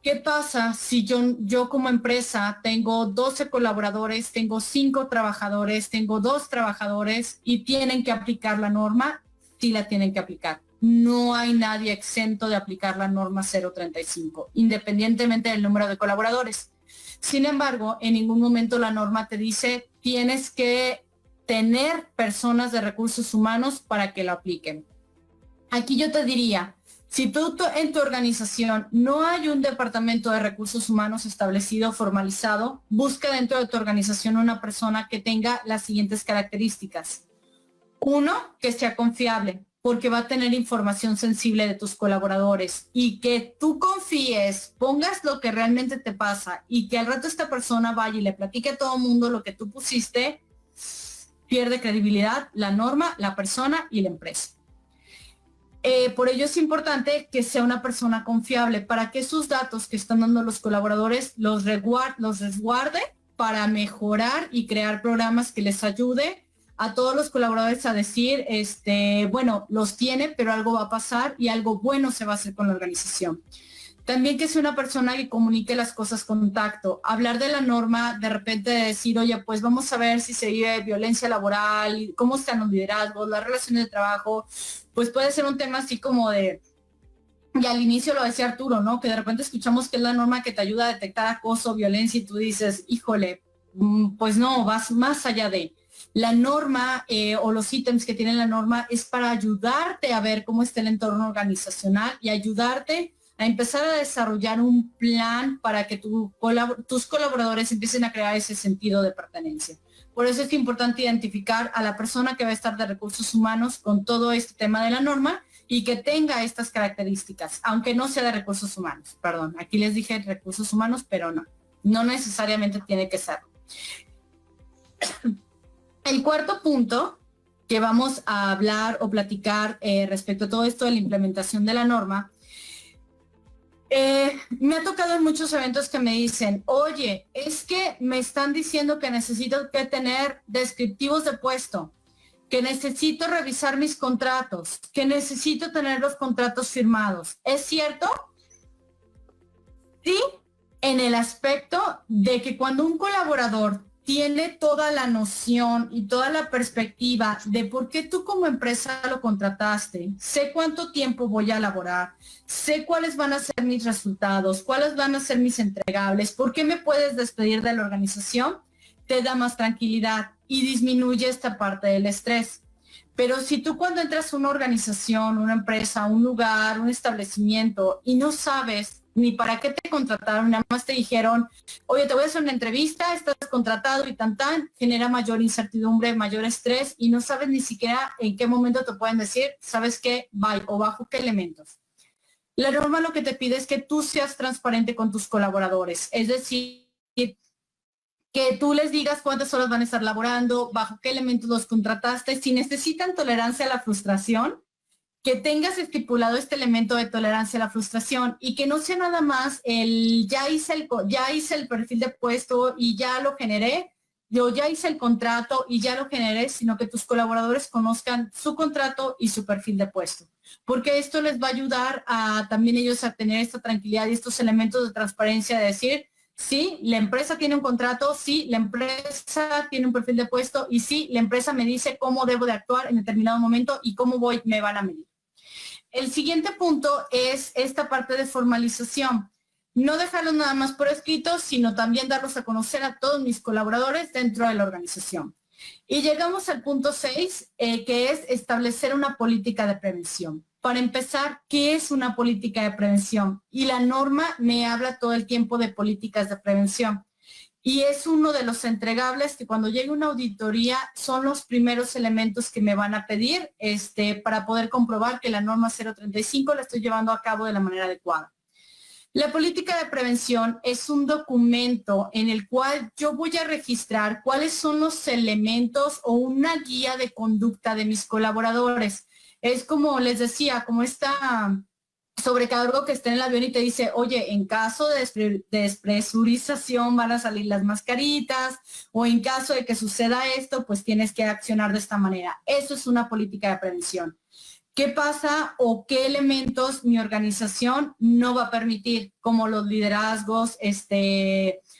Speaker 2: ¿Qué pasa si yo como empresa tengo 12 colaboradores, tengo 5 trabajadores, tengo 2 trabajadores y tienen que aplicar la norma? Sí la tienen que aplicar. No hay nadie exento de aplicar la norma 035, independientemente del número de colaboradores. Sin embargo, en ningún momento la norma te dice tienes que tener personas de recursos humanos para que lo apliquen. Aquí yo te diría, si tú en tu organización no hay un departamento de recursos humanos establecido, formalizado, busca dentro de tu organización una persona que tenga las siguientes características. 1, que sea confiable, porque va a tener información sensible de tus colaboradores y que tú confíes, pongas lo que realmente te pasa y que al rato esta persona vaya y le platique a todo el mundo lo que tú pusiste, pierde credibilidad la norma, la persona y la empresa. Por ello es importante que sea una persona confiable para que sus datos que están dando los colaboradores los resguarde para mejorar y crear programas que les ayude a todos los colaboradores a decir, bueno, los tiene, pero algo va a pasar y algo bueno se va a hacer con la organización. También que sea una persona que comunique las cosas con tacto. Hablar de la norma, de repente decir, oye, pues vamos a ver si se vive violencia laboral, cómo están los liderazgos, las relaciones de trabajo, pues puede ser un tema así como de, y al inicio lo decía Arturo, ¿no? Que de repente escuchamos que es la norma que te ayuda a detectar acoso, violencia y tú dices, híjole, pues no, vas más allá de... La norma o los ítems que tiene la norma es para ayudarte a ver cómo está el entorno organizacional y ayudarte a empezar a desarrollar un plan para que tus colaboradores empiecen a crear ese sentido de pertenencia. Por eso es importante identificar a la persona que va a estar de recursos humanos con todo este tema de la norma y que tenga estas características, aunque no sea de recursos humanos. Perdón, aquí les dije recursos humanos, pero no necesariamente tiene que ser. El cuarto punto que vamos a hablar o platicar respecto a todo esto de la implementación de la norma, me ha tocado en muchos eventos que me dicen, oye, es que me están diciendo que necesito que tener descriptivos de puesto, que necesito revisar mis contratos, que necesito tener los contratos firmados. ¿Es cierto? Sí, en el aspecto de que cuando un colaborador tiene toda la noción y toda la perspectiva de por qué tú como empresa lo contrataste, sé cuánto tiempo voy a laborar, sé cuáles van a ser mis resultados, cuáles van a ser mis entregables, por qué me puedes despedir de la organización, te da más tranquilidad y disminuye esta parte del estrés. Pero si tú cuando entras a una organización, una empresa, un lugar, un establecimiento y no sabes ni para qué te contrataron, nada más te dijeron, oye, te voy a hacer una entrevista, estás contratado y genera mayor incertidumbre, mayor estrés y no sabes ni siquiera en qué momento te pueden decir, ¿sabes qué? Bye, o bajo qué elementos. La norma lo que te pide es que tú seas transparente con tus colaboradores, es decir, que tú les digas cuántas horas van a estar laborando, bajo qué elementos los contrataste, si necesitan tolerancia a la frustración, que tengas estipulado este elemento de tolerancia a la frustración y que no sea nada más ya hice el perfil de puesto y ya lo generé, yo ya hice el contrato y ya lo generé, sino que tus colaboradores conozcan su contrato y su perfil de puesto. Porque esto les va a ayudar a también ellos a tener esta tranquilidad y estos elementos de transparencia de decir, sí, la empresa tiene un contrato, sí, la empresa tiene un perfil de puesto y sí, la empresa me dice cómo debo de actuar en determinado momento y cómo me van a medir. El siguiente punto es esta parte de formalización. No dejarlos nada más por escrito, sino también darlos a conocer a todos mis colaboradores dentro de la organización. Y llegamos al punto 6, que es establecer una política de prevención. Para empezar, ¿qué es una política de prevención? Y la norma me habla todo el tiempo de políticas de prevención. Y es uno de los entregables que cuando llegue una auditoría son los primeros elementos que me van a pedir para poder comprobar que la norma 035 la estoy llevando a cabo de la manera adecuada. La política de prevención es un documento en el cual yo voy a registrar cuáles son los elementos o una guía de conducta de mis colaboradores. Es como les decía, como esta sobrecargo que está en el avión y te dice, oye, en caso de despresurización van a salir las mascaritas, o en caso de que suceda esto, pues tienes que accionar de esta manera. Eso es una política de prevención. ¿Qué pasa o qué elementos mi organización no va a permitir? Como los liderazgos,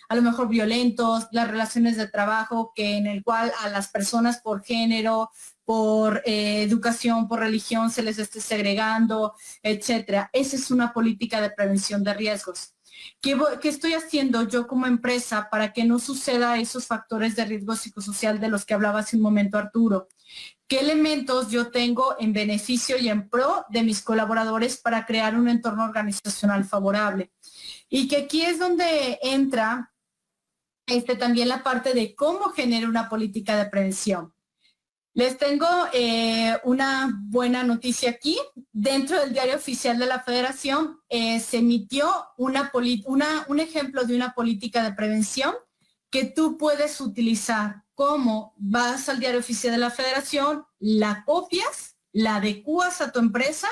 Speaker 2: a lo mejor violentos, las relaciones de trabajo, que en el cual a las personas por género, por educación, por religión se les esté segregando, etcétera. Esa es una política de prevención de riesgos. ¿Qué estoy haciendo yo como empresa para que no suceda esos factores de riesgo psicosocial de los que hablaba hace un momento Arturo? ¿Qué elementos yo tengo en beneficio y en pro de mis colaboradores para crear un entorno organizacional favorable? Y que aquí es donde entra también la parte de cómo genera una política de prevención. Les tengo una buena noticia aquí. Dentro del Diario Oficial de la Federación se emitió un ejemplo de una política de prevención que tú puedes utilizar. ¿Cómo? Vas al Diario Oficial de la Federación, la copias, la adecuas a tu empresa,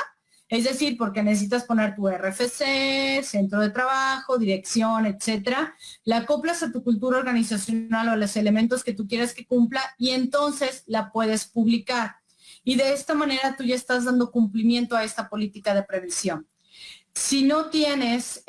Speaker 2: es decir, porque necesitas poner tu RFC, centro de trabajo, dirección, etcétera. La acoplas a tu cultura organizacional o a los elementos que tú quieras que cumpla y entonces la puedes publicar. Y de esta manera tú ya estás dando cumplimiento a esta política de prevención. Si no tienes,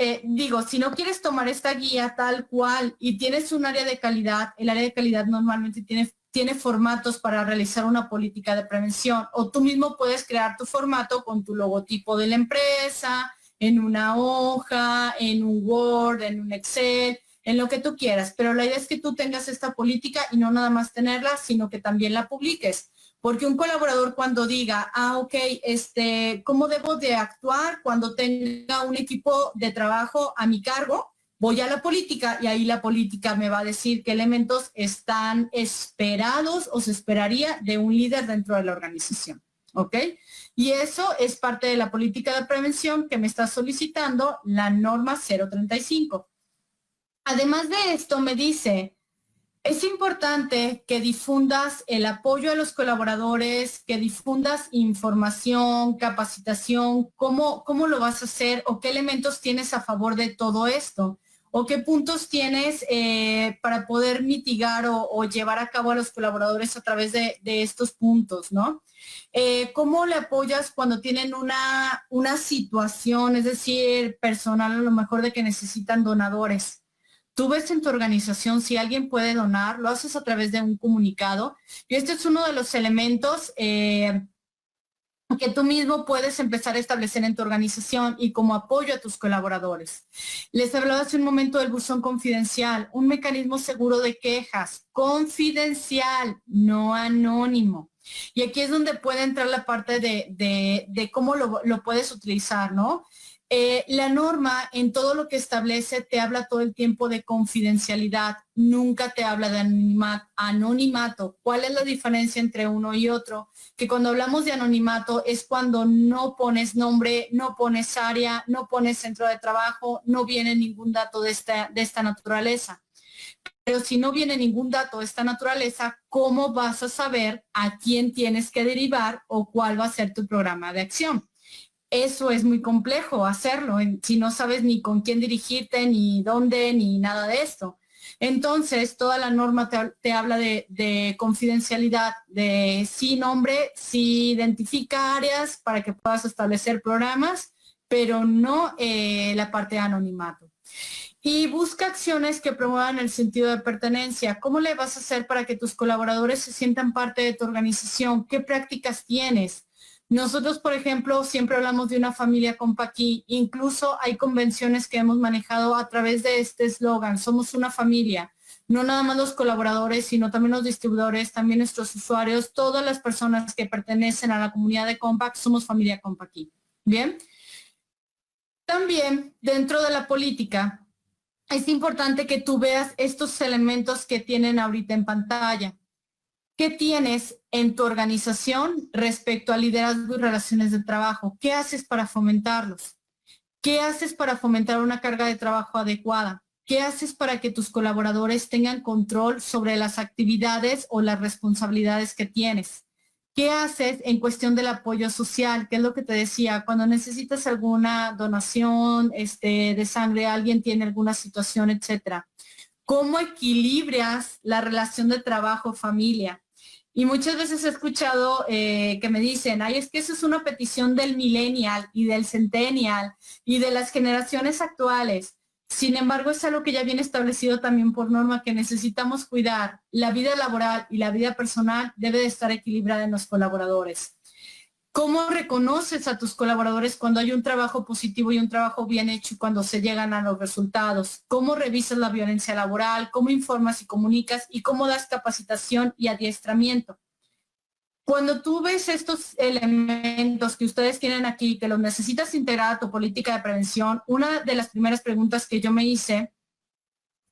Speaker 2: si no quieres tomar esta guía tal cual y tienes un área de calidad, el área de calidad normalmente tiene formatos para realizar una política de prevención, o tú mismo puedes crear tu formato con tu logotipo de la empresa, en una hoja, en un Word, en un Excel, en lo que tú quieras. Pero la idea es que tú tengas esta política y no nada más tenerla, sino que también la publiques. Porque un colaborador cuando diga, ok, ¿cómo debo de actuar cuando tenga un equipo de trabajo a mi cargo? Voy a la política y ahí la política me va a decir qué elementos están esperados o se esperaría de un líder dentro de la organización, ¿ok? Y eso es parte de la política de prevención que me está solicitando la norma 035. Además de esto me dice, es importante que difundas el apoyo a los colaboradores, que difundas información, capacitación, cómo lo vas a hacer o qué elementos tienes a favor de todo esto o qué puntos tienes para poder mitigar o llevar a cabo a los colaboradores a través de estos puntos, ¿no? ¿Cómo le apoyas cuando tienen una situación, es decir, personal a lo mejor de que necesitan donadores? Tú ves en tu organización si alguien puede donar, lo haces a través de un comunicado. Y este es uno de los elementos que tú mismo puedes empezar a establecer en tu organización y como apoyo a tus colaboradores. Les hablaba hace un momento del buzón confidencial, un mecanismo seguro de quejas, confidencial, no anónimo. Y aquí es donde puede entrar la parte de cómo lo puedes utilizar, ¿no? La norma en todo lo que establece te habla todo el tiempo de confidencialidad, nunca te habla de anonimato. ¿Cuál es la diferencia entre uno y otro? Que cuando hablamos de anonimato es cuando no pones nombre, no pones área, no pones centro de trabajo, no viene ningún dato de esta naturaleza. Pero si no viene ningún dato de esta naturaleza, ¿cómo vas a saber a quién tienes que derivar o cuál va a ser tu programa de acción? Eso es muy complejo hacerlo, si no sabes ni con quién dirigirte, ni dónde, ni nada de esto. Entonces, toda la norma te habla de confidencialidad, de sí nombre, sí identifica áreas para que puedas establecer programas, pero no la parte de anonimato. Y busca acciones que promuevan el sentido de pertenencia. ¿Cómo le vas a hacer para que tus colaboradores se sientan parte de tu organización? ¿Qué prácticas tienes? Nosotros, por ejemplo, siempre hablamos de una familia compa aquí. Incluso hay convenciones que hemos manejado a través de este eslogan, somos una familia. No nada más los colaboradores, sino también los distribuidores, también nuestros usuarios, todas las personas que pertenecen a la comunidad de Compact, somos familia compa aquí. Bien. También, dentro de la política, es importante que tú veas estos elementos que tienen ahorita en pantalla. ¿Qué tienes en tu organización respecto a liderazgo y relaciones de trabajo? ¿Qué haces para fomentarlos? ¿Qué haces para fomentar una carga de trabajo adecuada? ¿Qué haces para que tus colaboradores tengan control sobre las actividades o las responsabilidades que tienes? ¿Qué haces en cuestión del apoyo social? ¿Qué es lo que te decía? Cuando necesitas alguna donación de sangre, alguien tiene alguna situación, etcétera. ¿Cómo equilibras la relación de trabajo-familia? Y muchas veces he escuchado que me dicen, ay, es que eso es una petición del millennial y del centennial y de las generaciones actuales. Sin embargo, es algo que ya viene establecido también por norma, que necesitamos cuidar. La vida laboral y la vida personal debe de estar equilibrada en los colaboradores. ¿Cómo reconoces a tus colaboradores cuando hay un trabajo positivo y un trabajo bien hecho y cuando se llegan a los resultados? ¿Cómo revisas la violencia laboral? ¿Cómo informas y comunicas? ¿Y cómo das capacitación y adiestramiento? Cuando tú ves estos elementos que ustedes tienen aquí, que los necesitas integrar a tu política de prevención, una de las primeras preguntas que yo me hice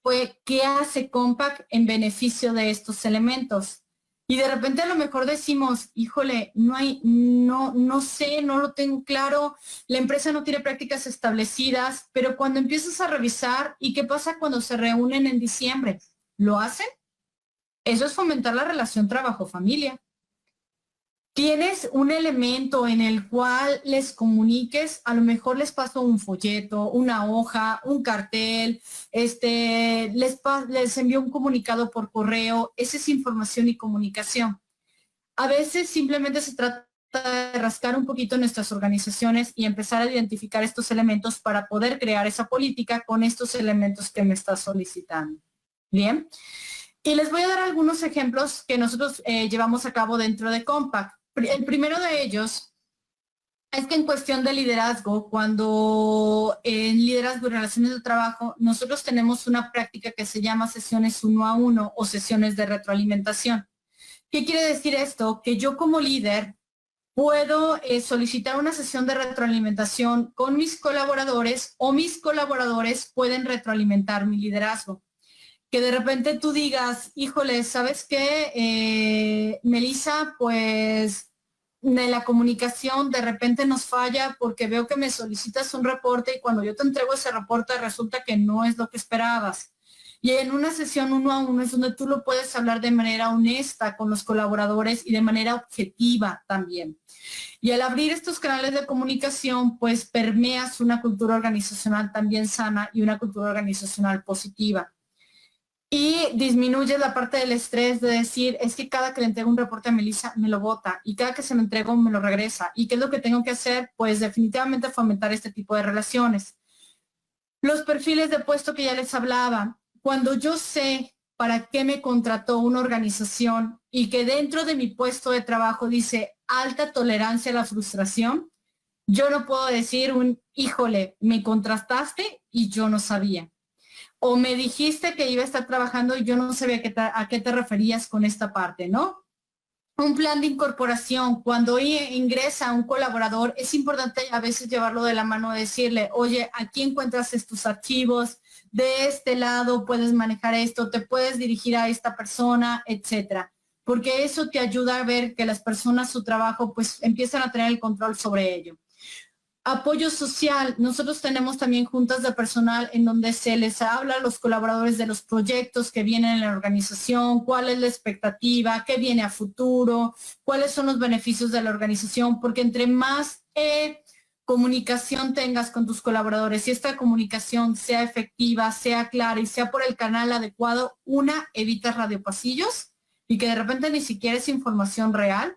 Speaker 2: fue, ¿qué hace Compaq en beneficio de estos elementos? Y de repente a lo mejor decimos, híjole, no sé, no lo tengo claro, la empresa no tiene prácticas establecidas, pero cuando empiezas a revisar, ¿y qué pasa cuando se reúnen en diciembre? ¿Lo hacen? Eso es fomentar la relación trabajo-familia. Tienes un elemento en el cual les comuniques, a lo mejor les paso un folleto, una hoja, un cartel, les envío un comunicado por correo, esa es información y comunicación. A veces simplemente se trata de rascar un poquito nuestras organizaciones y empezar a identificar estos elementos para poder crear esa política con estos elementos que me estás solicitando. Bien. Y les voy a dar algunos ejemplos que nosotros llevamos a cabo dentro de Compaq. El primero de ellos es que en cuestión de liderazgo, cuando en liderazgo y relaciones de trabajo, nosotros tenemos una práctica que se llama sesiones 1-a-1 o sesiones de retroalimentación. ¿Qué quiere decir esto? Que yo como líder puedo solicitar una sesión de retroalimentación con mis colaboradores o mis colaboradores pueden retroalimentar mi liderazgo. Que de repente tú digas, híjole, ¿sabes qué? Melissa, pues de la comunicación de repente nos falla porque veo que me solicitas un reporte y cuando yo te entrego ese reporte resulta que no es lo que esperabas. Y en una sesión 1-a-1 es donde tú lo puedes hablar de manera honesta con los colaboradores y de manera objetiva también. Y al abrir estos canales de comunicación, pues permeas una cultura organizacional también sana y una cultura organizacional positiva. Y disminuye la parte del estrés de decir, es que cada que le entrego un reporte a Melissa me lo bota y cada que se lo entrego me lo regresa. ¿Y qué es lo que tengo que hacer? Pues definitivamente fomentar este tipo de relaciones. Los perfiles de puesto que ya les hablaba. Cuando yo sé para qué me contrató una organización y que dentro de mi puesto de trabajo dice alta tolerancia a la frustración, yo no puedo decir híjole, me contrataste y yo no sabía. O me dijiste que iba a estar trabajando y yo no sabía a qué te referías con esta parte, ¿no? Un plan de incorporación, cuando ingresa un colaborador, es importante a veces llevarlo de la mano, decirle, oye, aquí encuentras estos archivos, de este lado puedes manejar esto, te puedes dirigir a esta persona, etcétera. Porque eso te ayuda a ver que las personas, su trabajo, pues empiezan a tener el control sobre ello. Apoyo social. Nosotros tenemos también juntas de personal en donde se les habla a los colaboradores de los proyectos que vienen en la organización, cuál es la expectativa, qué viene a futuro, cuáles son los beneficios de la organización, porque entre más comunicación tengas con tus colaboradores y esta comunicación sea efectiva, sea clara y sea por el canal adecuado, evitas radiopasillos y que de repente ni siquiera es información real.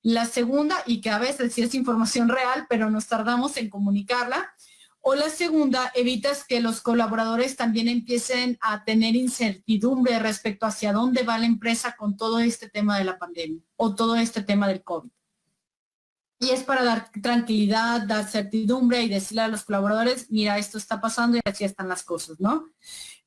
Speaker 2: La segunda, y que a veces sí es información real, pero nos tardamos en comunicarla. O la segunda, evitas que los colaboradores también empiecen a tener incertidumbre respecto hacia dónde va la empresa con todo este tema de la pandemia o todo este tema del COVID. Y es para dar tranquilidad, dar certidumbre y decirle a los colaboradores, mira, esto está pasando y así están las cosas, ¿no?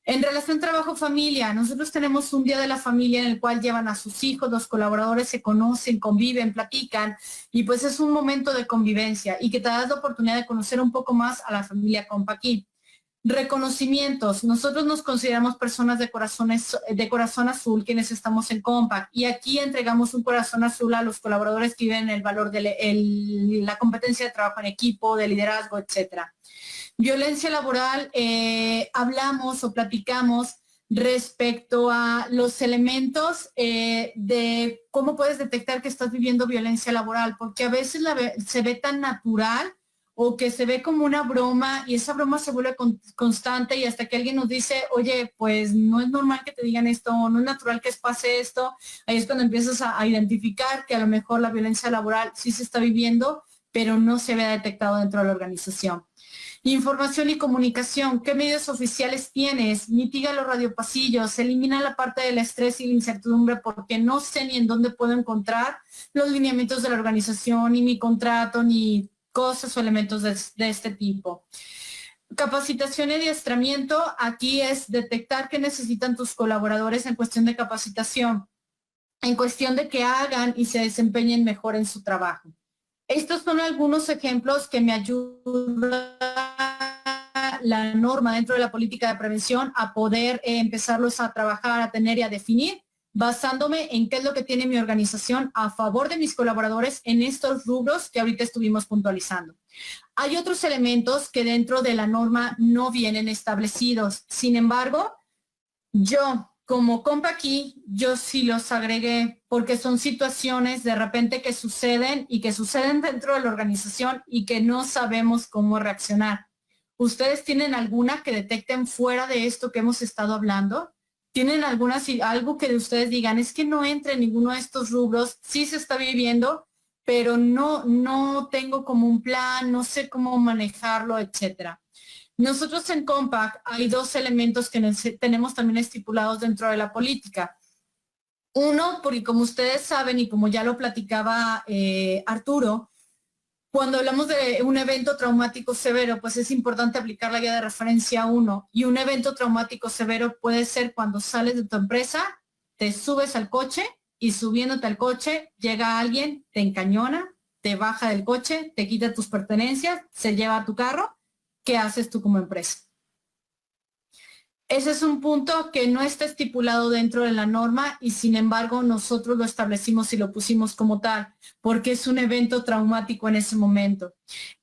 Speaker 2: En relación trabajo-familia, nosotros tenemos un día de la familia en el cual llevan a sus hijos, los colaboradores se conocen, conviven, platican y pues es un momento de convivencia y que te das la oportunidad de conocer un poco más a la familia Compaq. Reconocimientos. Nosotros nos consideramos personas de corazón azul quienes estamos en Compaq y aquí entregamos un corazón azul a los colaboradores que viven el valor de la competencia de trabajo en equipo, de liderazgo, etcétera. Violencia laboral, hablamos o platicamos respecto a los elementos de cómo puedes detectar que estás viviendo violencia laboral, porque a veces se ve tan natural o que se ve como una broma y esa broma se vuelve constante y hasta que alguien nos dice, oye, pues no es normal que te digan esto, no es natural que pase esto, ahí es cuando empiezas a identificar que a lo mejor la violencia laboral sí se está viviendo, pero no se ve detectado dentro de la organización. Información y comunicación. ¿Qué medios oficiales tienes? Mitiga los radiopasillos, elimina la parte del estrés y la incertidumbre porque no sé ni en dónde puedo encontrar los lineamientos de la organización, ni mi contrato, ni cosas o elementos de este tipo. Capacitación y adiestramiento. Aquí es detectar qué necesitan tus colaboradores en cuestión de capacitación, en cuestión de que hagan y se desempeñen mejor en su trabajo. Estos son algunos ejemplos que me ayudan la norma dentro de la política de prevención a poder empezarlos a trabajar, a tener y a definir, basándome en qué es lo que tiene mi organización a favor de mis colaboradores en estos rubros que ahorita estuvimos puntualizando. Hay otros elementos que dentro de la norma no vienen establecidos. Sin embargo, yo como compa aquí, yo sí los agregué porque son situaciones de repente que suceden y que suceden dentro de la organización y que no sabemos cómo reaccionar. ¿Ustedes tienen alguna que detecten fuera de esto que hemos estado hablando? ¿Tienen alguna, algo que de ustedes digan, es que no entra en ninguno de estos rubros, sí se está viviendo, pero no tengo como un plan, no sé cómo manejarlo, etcétera? Nosotros en Compact hay dos elementos que tenemos también estipulados dentro de la política. Uno, porque como ustedes saben y como ya lo platicaba Arturo, cuando hablamos de un evento traumático severo, pues es importante aplicar la guía de referencia 1. Y un evento traumático severo puede ser cuando sales de tu empresa, te subes al coche y subiéndote al coche llega alguien, te encañona, te baja del coche, te quita tus pertenencias, se lleva a tu carro. ¿Qué haces tú como empresa? Ese es un punto que no está estipulado dentro de la norma y sin embargo nosotros lo establecimos y lo pusimos como tal, porque es un evento traumático en ese momento.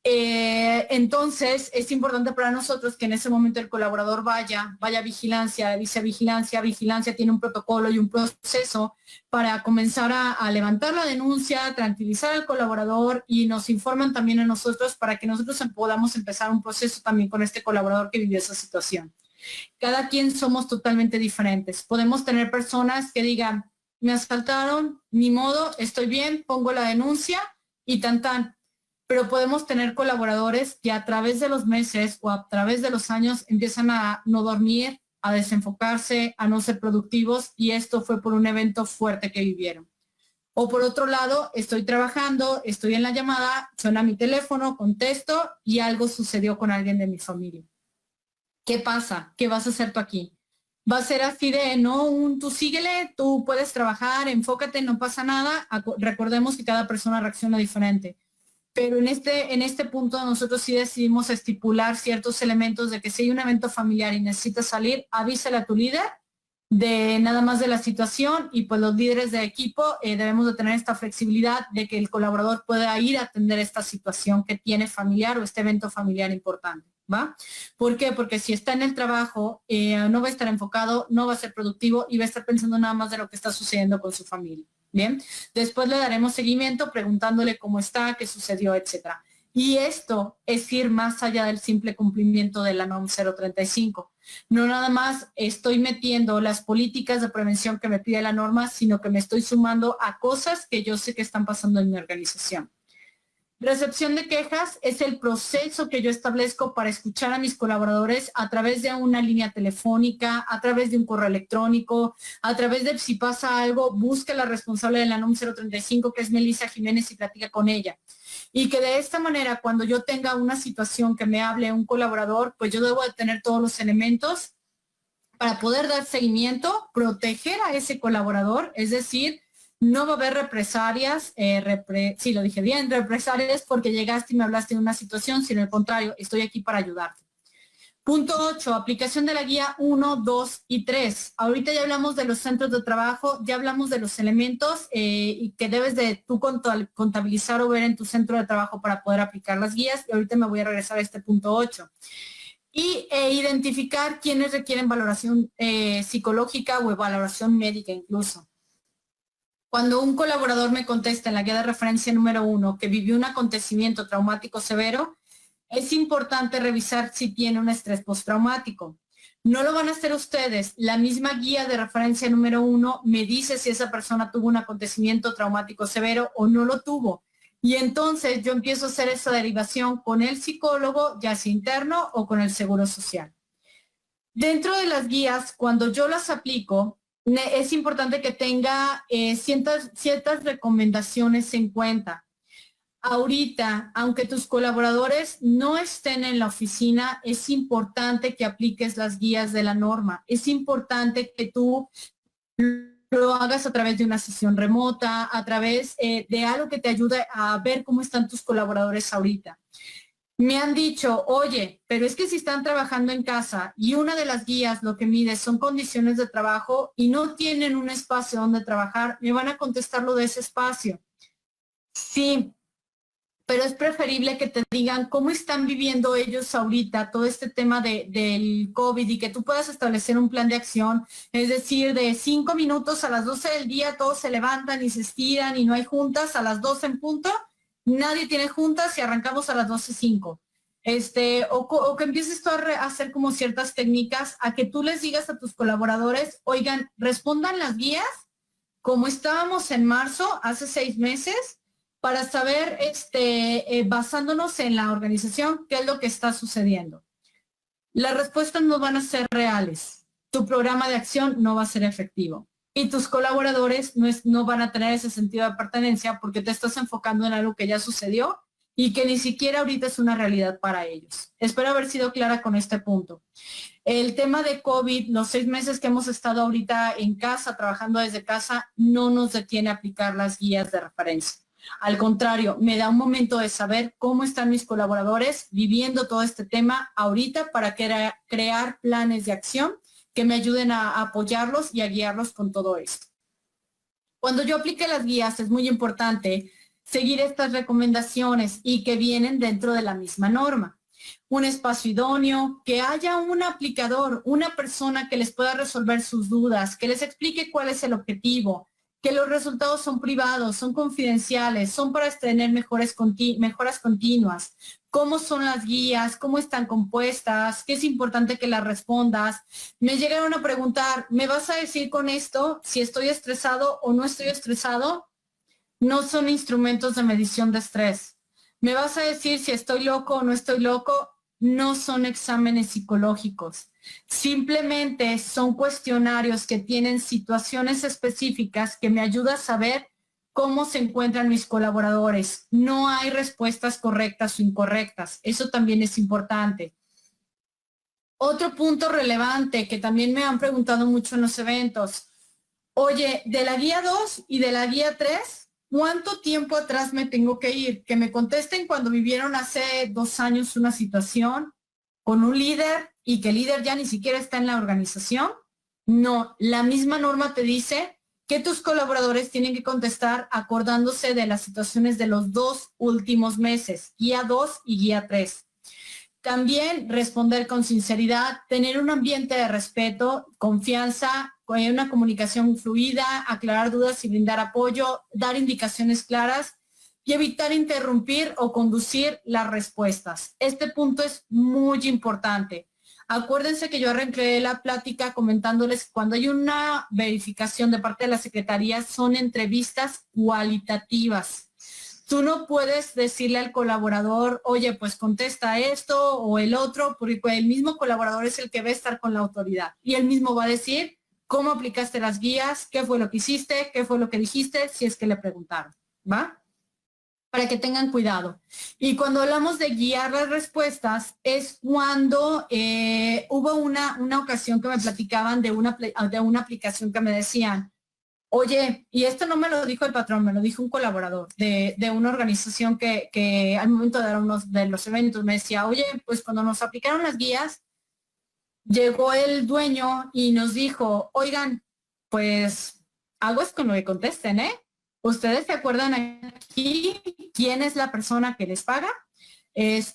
Speaker 2: Entonces es importante para nosotros que en ese momento el colaborador vaya a vigilancia, dice vigilancia tiene un protocolo y un proceso para comenzar a levantar la denuncia, tranquilizar al colaborador y nos informan también a nosotros para que nosotros podamos empezar un proceso también con este colaborador que vivió esa situación. Cada quien somos totalmente diferentes. Podemos tener personas que digan, me asaltaron, ni modo, estoy bien, pongo la denuncia y tan. Pero podemos tener colaboradores que a través de los meses o a través de los años empiezan a no dormir, a desenfocarse, a no ser productivos y esto fue por un evento fuerte que vivieron. O por otro lado, estoy trabajando, estoy en la llamada, suena mi teléfono, contesto y algo sucedió con alguien de mi familia. ¿Qué pasa? ¿Qué vas a hacer tú aquí? Va a ser así de, no, tú síguele, tú puedes trabajar, enfócate, no pasa nada. Recordemos que cada persona reacciona diferente. Pero en este punto nosotros sí decidimos estipular ciertos elementos de que si hay un evento familiar y necesitas salir, avísale a tu líder de nada más de la situación y pues los líderes de equipo debemos de tener esta flexibilidad de que el colaborador pueda ir a atender esta situación que tiene familiar o este evento familiar importante. ¿Va? ¿Por qué? Porque si está en el trabajo, no va a estar enfocado, no va a ser productivo y va a estar pensando nada más de lo que está sucediendo con su familia. Bien, después le daremos seguimiento preguntándole cómo está, qué sucedió, etcétera. Y esto es ir más allá del simple cumplimiento de la NOM 035. No nada más estoy metiendo las políticas de prevención que me pide la norma, sino que me estoy sumando a cosas que yo sé que están pasando en mi organización. Recepción de quejas es el proceso que yo establezco para escuchar a mis colaboradores a través de una línea telefónica, a través de un correo electrónico, a través de si pasa algo, busque a la responsable de la NOM 035, que es Melissa Jiménez, y platica con ella. Y que de esta manera, cuando yo tenga una situación que me hable un colaborador, pues yo debo de tener todos los elementos para poder dar seguimiento, proteger a ese colaborador, es decir, no va a haber represalias, sí lo dije bien, represalias porque llegaste y me hablaste de una situación, sino al contrario, estoy aquí para ayudarte. Punto 8, aplicación de la guía 1, 2 y 3. Ahorita ya hablamos de los centros de trabajo, ya hablamos de los elementos y que debes de tú contabilizar o ver en tu centro de trabajo para poder aplicar las guías. Y ahorita me voy a regresar a este punto 8. Y identificar quiénes requieren valoración psicológica o valoración médica incluso. Cuando un colaborador me contesta en la guía de referencia número 1 que vivió un acontecimiento traumático severo, es importante revisar si tiene un estrés postraumático. No lo van a hacer ustedes. La misma guía de referencia número 1 me dice si esa persona tuvo un acontecimiento traumático severo o no lo tuvo. Y entonces yo empiezo a hacer esa derivación con el psicólogo, ya sea interno o con el seguro social. Dentro de las guías, cuando yo las aplico, es importante que tenga ciertas recomendaciones en cuenta. Ahorita, aunque tus colaboradores no estén en la oficina, es importante que apliques las guías de la norma. Es importante que tú lo hagas a través de una sesión remota, a través de algo que te ayude a ver cómo están tus colaboradores ahorita. Me han dicho, oye, pero es que si están trabajando en casa y una de las guías lo que mide son condiciones de trabajo y no tienen un espacio donde trabajar, me van a contestar lo de ese espacio. Sí, pero es preferible que te digan cómo están viviendo ellos ahorita todo este tema del COVID y que tú puedas establecer un plan de acción, es decir, de 5 minutos a las 12 del día todos se levantan y se estiran y no hay juntas, a las 12 en punto, nadie tiene juntas y arrancamos a las 12:05. O que empieces tú a hacer como ciertas técnicas, a que tú les digas a tus colaboradores, oigan, respondan las guías como estábamos en marzo, hace 6 meses, para saber, basándonos en la organización, qué es lo que está sucediendo. Las respuestas no van a ser reales. Tu programa de acción no va a ser efectivo. Y tus colaboradores no van a tener ese sentido de pertenencia porque te estás enfocando en algo que ya sucedió y que ni siquiera ahorita es una realidad para ellos. Espero haber sido clara con este punto. El tema de COVID, los 6 meses que hemos estado ahorita en casa, trabajando desde casa, no nos detiene a aplicar las guías de referencia. Al contrario, me da un momento de saber cómo están mis colaboradores viviendo todo este tema ahorita para crear planes de acción que me ayuden a apoyarlos y a guiarlos con todo esto. Cuando yo aplique las guías es muy importante seguir estas recomendaciones y que vienen dentro de la misma norma. Un espacio idóneo, que haya un aplicador, una persona que les pueda resolver sus dudas, que les explique cuál es el objetivo, que los resultados son privados, son confidenciales, son para tener mejoras continuas, cómo son las guías, cómo están compuestas, qué es importante que las respondas. Me llegaron a preguntar, ¿me vas a decir con esto si estoy estresado o no estoy estresado? No son instrumentos de medición de estrés. ¿Me vas a decir si estoy loco o no estoy loco? No son exámenes psicológicos. Simplemente son cuestionarios que tienen situaciones específicas que me ayudan a saber cómo se encuentran mis colaboradores. No hay respuestas correctas o incorrectas. Eso también es importante. Otro punto relevante que también me han preguntado mucho en los eventos. Oye, de la guía 2 y de la guía 3, ¿cuánto tiempo atrás me tengo que ir? Que me contesten cuando vivieron hace 2 años una situación con un líder y que el líder ya ni siquiera está en la organización. No, la misma norma te dice que tus colaboradores tienen que contestar acordándose de las situaciones de los 2 últimos meses, guía 2 y guía 3. También responder con sinceridad, tener un ambiente de respeto, confianza, una comunicación fluida, aclarar dudas y brindar apoyo, dar indicaciones claras y evitar interrumpir o conducir las respuestas. Este punto es muy importante. Acuérdense que yo arranqué la plática comentándoles que cuando hay una verificación de parte de la Secretaría son entrevistas cualitativas. Tú no puedes decirle al colaborador, oye, pues contesta esto o el otro, porque el mismo colaborador es el que va a estar con la autoridad y él mismo va a decir cómo aplicaste las guías, qué fue lo que hiciste, qué fue lo que dijiste, si es que le preguntaron, ¿va? Para que tengan cuidado. Y cuando hablamos de guiar las respuestas, es cuando hubo una ocasión que me platicaban de una aplicación que me decían, oye, y esto no me lo dijo el patrón, me lo dijo un colaborador de una organización que al momento de dar unos de los eventos me decía, oye, pues cuando nos aplicaron las guías, Llegó el dueño y nos dijo, oigan, pues aguas con lo que contesten, ¿eh? ¿Ustedes se acuerdan aquí quién es la persona que les paga? Les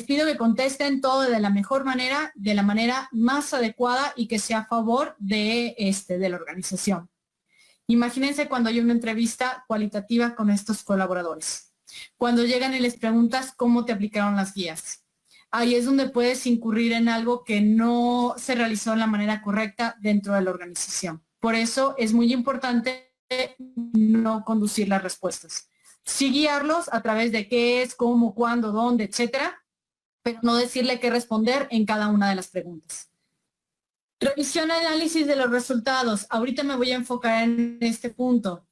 Speaker 2: pido que contesten todo de la mejor manera, de la manera más adecuada y que sea a favor de la organización. Imagínense cuando hay una entrevista cualitativa con estos colaboradores. Cuando llegan y les preguntas cómo te aplicaron las guías. Ahí es donde puedes incurrir en algo que no se realizó de la manera correcta dentro de la organización. Por eso es muy importante no conducir las respuestas. Sí guiarlos a través de qué es, cómo, cuándo, dónde, etcétera, pero no decirle qué responder en cada una de las preguntas. Revisión y análisis de los resultados. Ahorita me voy a enfocar en este punto.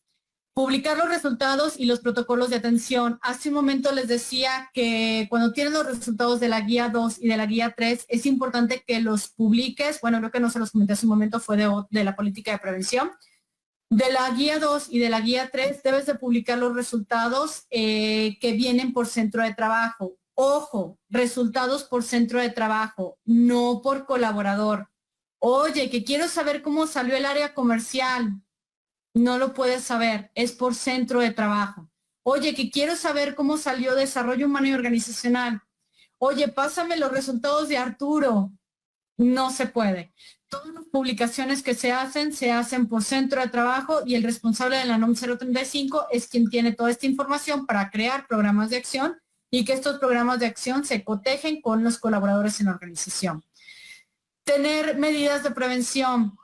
Speaker 2: Publicar los resultados y los protocolos de atención. Hace un momento les decía que cuando tienen los resultados de la guía 2 y de la guía 3, es importante que los publiques. Bueno, creo que no se los comenté hace un momento, fue de la política de prevención. De la guía 2 y de la guía 3 debes de publicar los resultados que vienen por centro de trabajo. Ojo, resultados por centro de trabajo, no por colaborador. Oye, que quiero saber cómo salió el área comercial. No lo puedes saber, es por centro de trabajo. Oye, que quiero saber cómo salió desarrollo humano y organizacional. Oye, pásame los resultados de Arturo. No se puede. Todas las publicaciones que se hacen por centro de trabajo y el responsable de la NOM 035 es quien tiene toda esta información para crear programas de acción y que estos programas de acción se cotejen con los colaboradores en la organización. Tener medidas de prevención.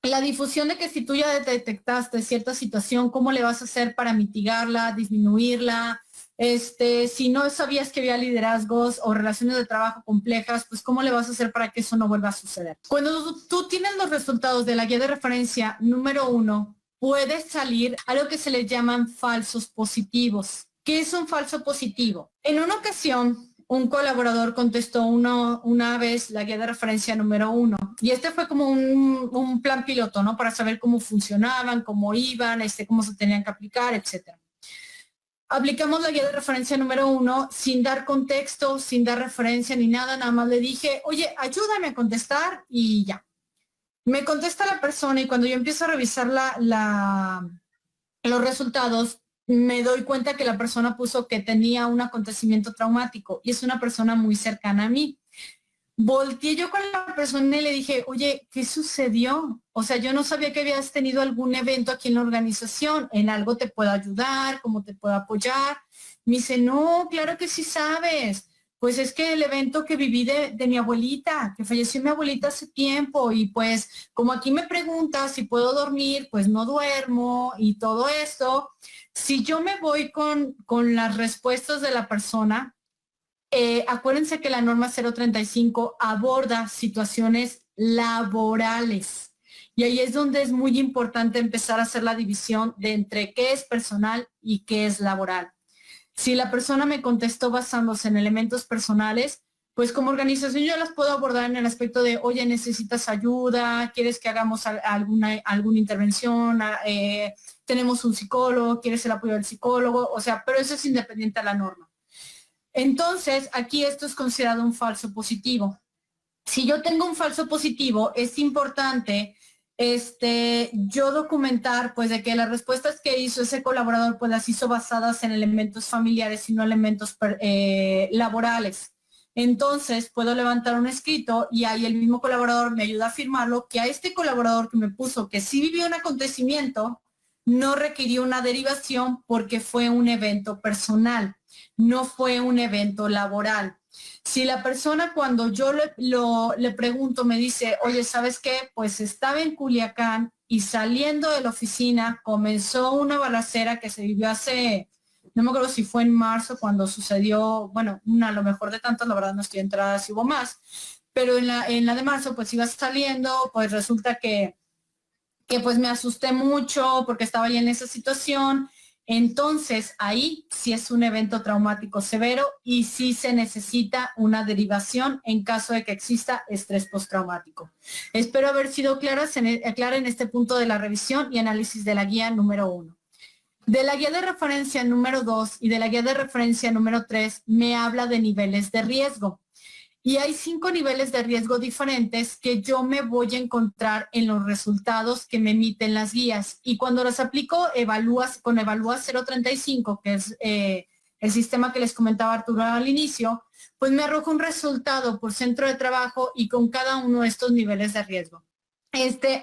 Speaker 2: La difusión de que si tú ya detectaste cierta situación, ¿cómo le vas a hacer para mitigarla, disminuirla? Si no sabías que había liderazgos o relaciones de trabajo complejas, pues ¿cómo le vas a hacer para que eso no vuelva a suceder? Cuando tú tienes los resultados de la guía de referencia número 1, puede salir algo que se le llaman falsos positivos. ¿Qué es un falso positivo? En una ocasión, un colaborador contestó una vez la guía de referencia número 1 y este fue como un plan piloto, ¿no? Para saber cómo funcionaban, cómo iban, cómo se tenían que aplicar, etcétera. Aplicamos la guía de referencia número 1 sin dar contexto, sin dar referencia ni nada, nada más le dije, oye, ayúdame a contestar y ya. Me contesta la persona y cuando yo empiezo a revisar los resultados, me doy cuenta que la persona puso que tenía un acontecimiento traumático y es una persona muy cercana a mí. Volteé yo con la persona y le dije, oye, ¿qué sucedió? O sea, yo no sabía que habías tenido algún evento aquí en la organización, ¿en algo te puedo ayudar? ¿Cómo te puedo apoyar? Me dice, no, claro que sí sabes. Pues es que el evento que viví de mi abuelita, que falleció mi abuelita hace tiempo y pues como aquí me preguntas si puedo dormir, pues no duermo y todo esto. Si yo me voy con las respuestas de la persona, acuérdense que la norma 035 aborda situaciones laborales y ahí es donde es muy importante empezar a hacer la división de entre qué es personal y qué es laboral. Si la persona me contestó basándose en elementos personales, pues como organización yo las puedo abordar en el aspecto de, oye, necesitas ayuda, quieres que hagamos alguna intervención, tenemos un psicólogo, quieres el apoyo del psicólogo, o sea, pero eso es independiente a la norma. Entonces, aquí esto es considerado un falso positivo. Si yo tengo un falso positivo, es importante yo documentar pues de que las respuestas que hizo ese colaborador pues las hizo basadas en elementos familiares y no elementos laborales. Entonces puedo levantar un escrito y ahí el mismo colaborador me ayuda a firmarlo, que a este colaborador que me puso que sí vivió un acontecimiento, no requirió una derivación porque fue un evento personal, no fue un evento laboral. Si la persona cuando yo le pregunto me dice, oye, ¿sabes qué? Pues estaba en Culiacán y saliendo de la oficina comenzó una balacera que se vivió hace, no me acuerdo si fue en marzo cuando sucedió, bueno, a lo mejor de tantas, la verdad no estoy enterada si hubo más, pero en la de marzo pues iba saliendo, pues resulta que pues me asusté mucho porque estaba ahí en esa situación. Entonces, ahí sí es un evento traumático severo y sí se necesita una derivación en caso de que exista estrés postraumático. Espero haber sido clara en este punto de la revisión y análisis de la guía número 1. De la guía de referencia número 2 y de la guía de referencia número 3 me habla de niveles de riesgo. Y hay 5 niveles de riesgo diferentes que yo me voy a encontrar en los resultados que me emiten las guías. Y cuando los aplico con Evalúa 035, que es el sistema que les comentaba Arturo al inicio, pues me arroja un resultado por centro de trabajo y con cada uno de estos niveles de riesgo.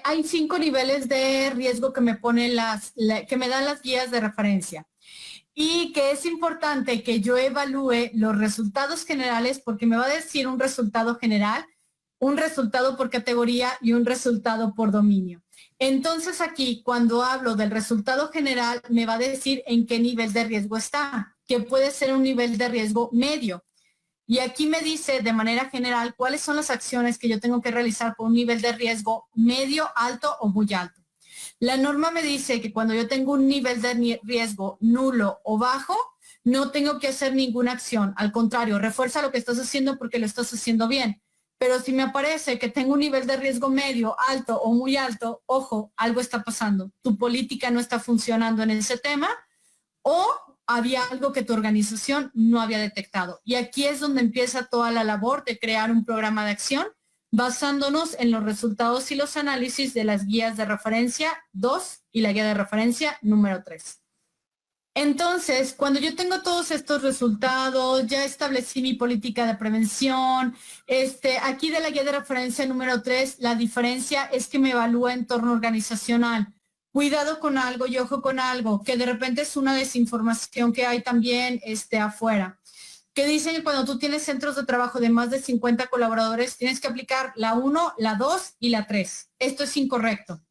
Speaker 2: Hay 5 niveles de riesgo que me ponen que me dan las guías de referencia. Y que es importante que yo evalúe los resultados generales porque me va a decir un resultado general, un resultado por categoría y un resultado por dominio. Entonces aquí, cuando hablo del resultado general, me va a decir en qué nivel de riesgo está, que puede ser un nivel de riesgo medio. Y aquí me dice de manera general cuáles son las acciones que yo tengo que realizar por un nivel de riesgo medio, alto o muy alto. La norma me dice que cuando yo tengo un nivel de riesgo nulo o bajo, no tengo que hacer ninguna acción. Al contrario, refuerza lo que estás haciendo porque lo estás haciendo bien. Pero si me aparece que tengo un nivel de riesgo medio, alto o muy alto, ojo, algo está pasando. Tu política no está funcionando en ese tema o había algo que tu organización no había detectado. Y aquí es donde empieza toda la labor de crear un programa de acción basándonos en los resultados y los análisis de las guías de referencia 2 y la guía de referencia número 3. Entonces, cuando yo tengo todos estos resultados, ya establecí mi política de prevención, aquí de la guía de referencia número 3, la diferencia es que me evalúa entorno organizacional. Cuidado con algo y ojo con algo, que de repente es una desinformación que hay también afuera, que dicen que cuando tú tienes centros de trabajo de más de 50 colaboradores, tienes que aplicar la 1, la 2 y la 3. Esto es incorrecto.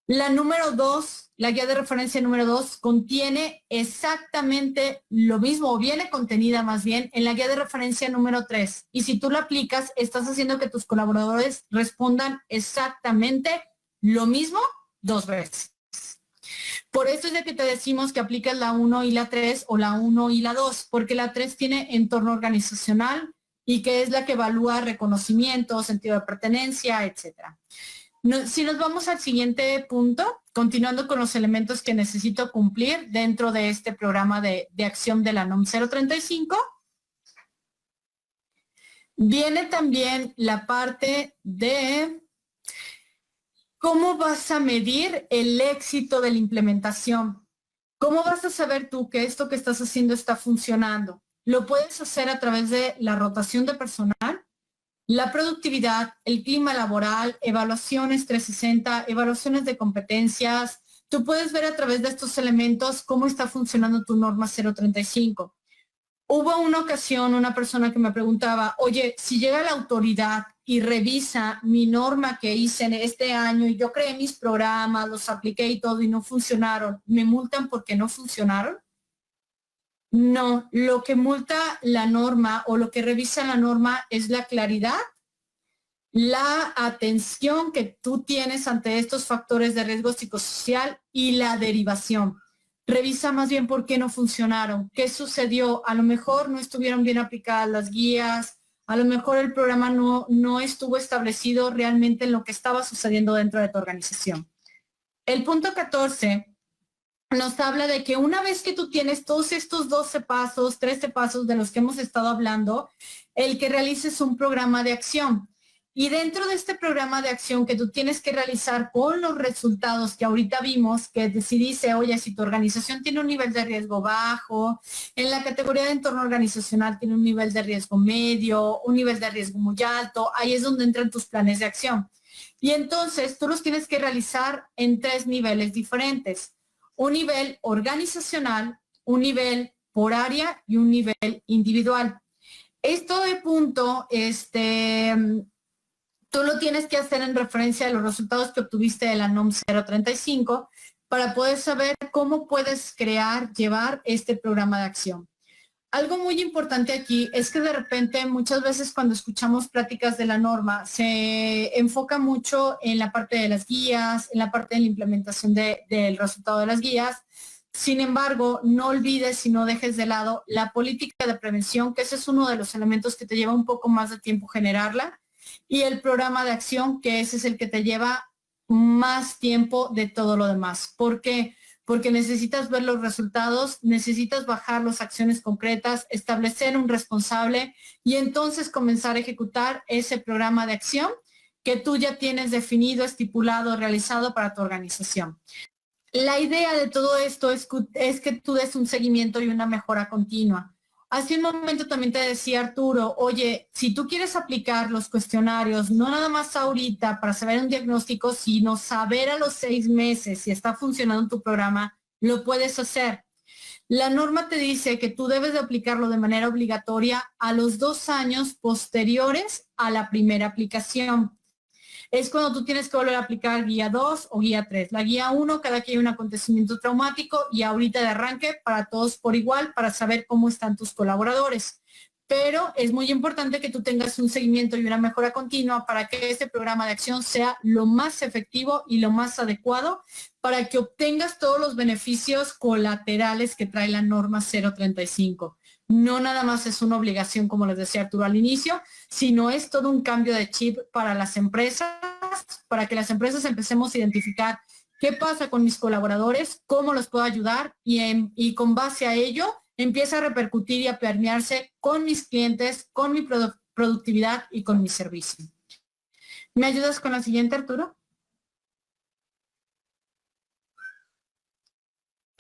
Speaker 2: La número 2, la guía de referencia número 2, contiene exactamente lo mismo, o viene contenida más bien, en la guía de referencia número 3. Y si tú la aplicas, estás haciendo que tus colaboradores respondan exactamente lo mismo 2 veces. Por eso es de que te decimos que apliques la 1 y la 3 o la 1 y la 2, porque la 3 tiene entorno organizacional y que es la que evalúa reconocimiento, sentido de pertenencia, etc. Si nos vamos al siguiente punto, continuando con los elementos que necesito cumplir dentro de este programa de acción de la NOM 035, viene también la parte de ¿cómo vas a medir el éxito de la implementación? ¿Cómo vas a saber tú que esto que estás haciendo está funcionando? Lo puedes hacer a través de la rotación de personal, la productividad, el clima laboral, evaluaciones 360, evaluaciones de competencias. Tú puedes ver a través de estos elementos cómo está funcionando tu norma 035. Hubo una ocasión, una persona que me preguntaba, oye, si llega la autoridad y revisa mi norma que hice en este año y yo creé mis programas, los apliqué y todo y no funcionaron, ¿me multan porque no funcionaron? No, lo que multa la norma o lo que revisa la norma es la claridad, la atención que tú tienes ante estos factores de riesgo psicosocial y la derivación. Revisa más bien por qué no funcionaron, qué sucedió, a lo mejor no estuvieron bien aplicadas las guías, a lo mejor el programa no estuvo establecido realmente en lo que estaba sucediendo dentro de tu organización. El punto 14 nos habla de que una vez que tú tienes todos estos 12 pasos, 13 pasos de los que hemos estado hablando, el que realices un programa de acción. Y dentro de este programa de acción que tú tienes que realizar con los resultados que ahorita vimos, que si dice, oye, si tu organización tiene un nivel de riesgo bajo, en la categoría de entorno organizacional tiene un nivel de riesgo medio, un nivel de riesgo muy alto, ahí es donde entran tus planes de acción. Y entonces tú los tienes que realizar en 3 niveles diferentes. Un nivel organizacional, un nivel por área y un nivel individual. Esto de punto, tú lo tienes que hacer en referencia a los resultados que obtuviste de la NOM 035 para poder saber cómo puedes llevar este programa de acción. Algo muy importante aquí es que de repente muchas veces cuando escuchamos pláticas de la norma se enfoca mucho en la parte de las guías, en la parte de la implementación del resultado de las guías. Sin embargo, no olvides y no dejes de lado la política de prevención, que ese es uno de los elementos que te lleva un poco más de tiempo generarla, y el programa de acción, que ese es el que te lleva más tiempo de todo lo demás. ¿Por qué? porque necesitas ver los resultados, necesitas bajar las acciones concretas, establecer un responsable y entonces comenzar a ejecutar ese programa de acción que tú ya tienes definido, estipulado, realizado para tu organización. La idea de todo esto es que tú des un seguimiento y una mejora continua. Hace un momento también te decía Arturo, oye, si tú quieres aplicar los cuestionarios, no nada más ahorita para saber un diagnóstico, sino saber a los 6 meses si está funcionando tu programa, lo puedes hacer. La norma te dice que tú debes de aplicarlo de manera obligatoria a los 2 años posteriores a la primera aplicación. Es cuando tú tienes que volver a aplicar guía 2 o guía 3. La guía 1, cada que hay un acontecimiento traumático y ahorita de arranque para todos por igual para saber cómo están tus colaboradores. Pero es muy importante que tú tengas un seguimiento y una mejora continua para que este programa de acción sea lo más efectivo y lo más adecuado para que obtengas todos los beneficios colaterales que trae la norma 035. No nada más es una obligación, como les decía Arturo al inicio, sino es todo un cambio de chip para las empresas, para que las empresas empecemos a identificar qué pasa con mis colaboradores, cómo los puedo ayudar y con base a ello empieza a repercutir y a permearse con mis clientes, con mi productividad y con mi servicio. ¿Me ayudas con la siguiente, Arturo?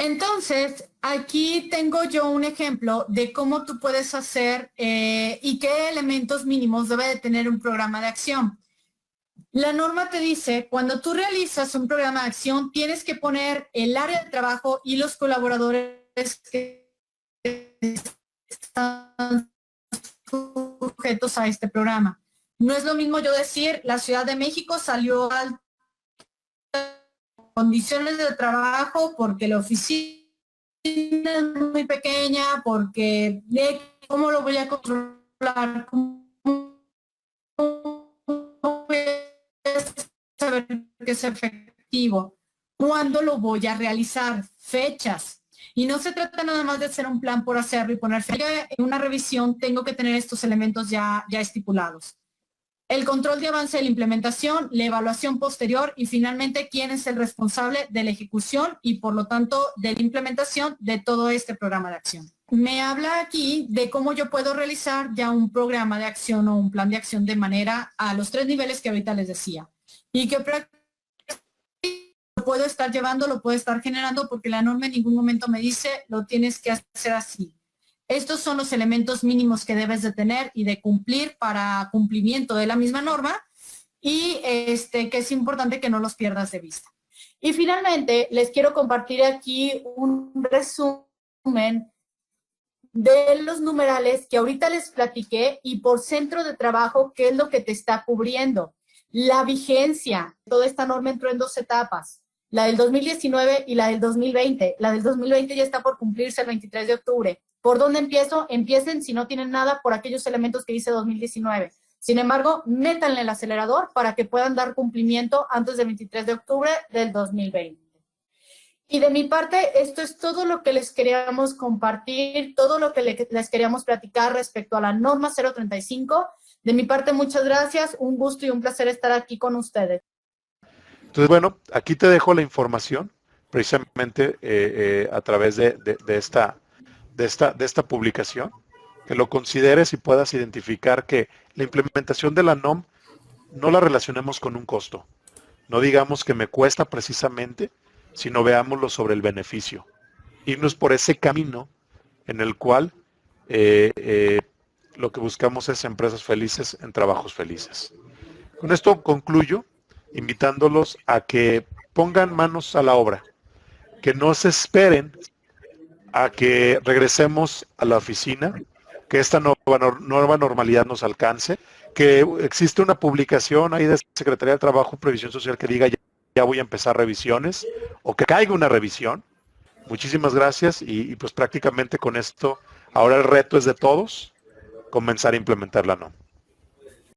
Speaker 2: Entonces, aquí tengo yo un ejemplo de cómo tú puedes hacer y qué elementos mínimos debe de tener un programa de acción. La norma te dice, cuando tú realizas un programa de acción, tienes que poner el área de trabajo y los colaboradores que están sujetos a este programa. No es lo mismo yo decir, la Ciudad de México salió al condiciones de trabajo porque la oficina es muy pequeña, porque ¿cómo lo voy a controlar? ¿Cómo voy a saber que es efectivo? ¿Cuándo lo voy a realizar? Fechas. Y no se trata nada más de hacer un plan por hacerlo y poner fecha. En una revisión tengo que tener estos elementos ya estipulados. El control de avance de la implementación, la evaluación posterior y finalmente quién es el responsable de la ejecución y por lo tanto de la implementación de todo este programa de acción. Me habla aquí de cómo yo puedo realizar ya un programa de acción o un plan de acción de manera a los 3 niveles que ahorita les decía. Y que lo puedo estar llevando, lo puedo estar generando porque la norma en ningún momento me dice lo tienes que hacer así. Estos son los elementos mínimos que debes de tener y de cumplir para cumplimiento de la misma norma y que es importante que no los pierdas de vista. Y finalmente, les quiero compartir aquí un resumen de los numerales que ahorita les platiqué y por centro de trabajo, qué es lo que te está cubriendo. La vigencia, toda esta norma entró en 2 etapas, la del 2019 y la del 2020. La del 2020 ya está por cumplirse el 23 de octubre. ¿Por dónde empiezo? Empiecen, si no tienen nada, por aquellos elementos que dice 2019. Sin embargo, métanle el acelerador para que puedan dar cumplimiento antes del 23 de octubre del 2020. Y de mi parte, esto es todo lo que les queríamos compartir, todo lo que les queríamos platicar respecto a la norma 035. De mi parte, muchas gracias, un gusto y un placer estar aquí con ustedes.
Speaker 1: Entonces, bueno, aquí te dejo la información, precisamente a través de esta publicación, que lo consideres y puedas identificar que la implementación de la NOM no la relacionemos con un costo. No digamos que me cuesta precisamente, sino veámoslo sobre el beneficio. Irnos por ese camino en el cual lo que buscamos es empresas felices en trabajos felices. Con esto concluyo, invitándolos a que pongan manos a la obra, que no se esperen a que regresemos a la oficina, que esta nueva normalidad nos alcance, que existe una publicación ahí de Secretaría de Trabajo y Previsión Social que diga ya voy a empezar revisiones, o que caiga una revisión. Muchísimas gracias y pues prácticamente con esto, ahora el reto es de todos, comenzar a implementar la NOM.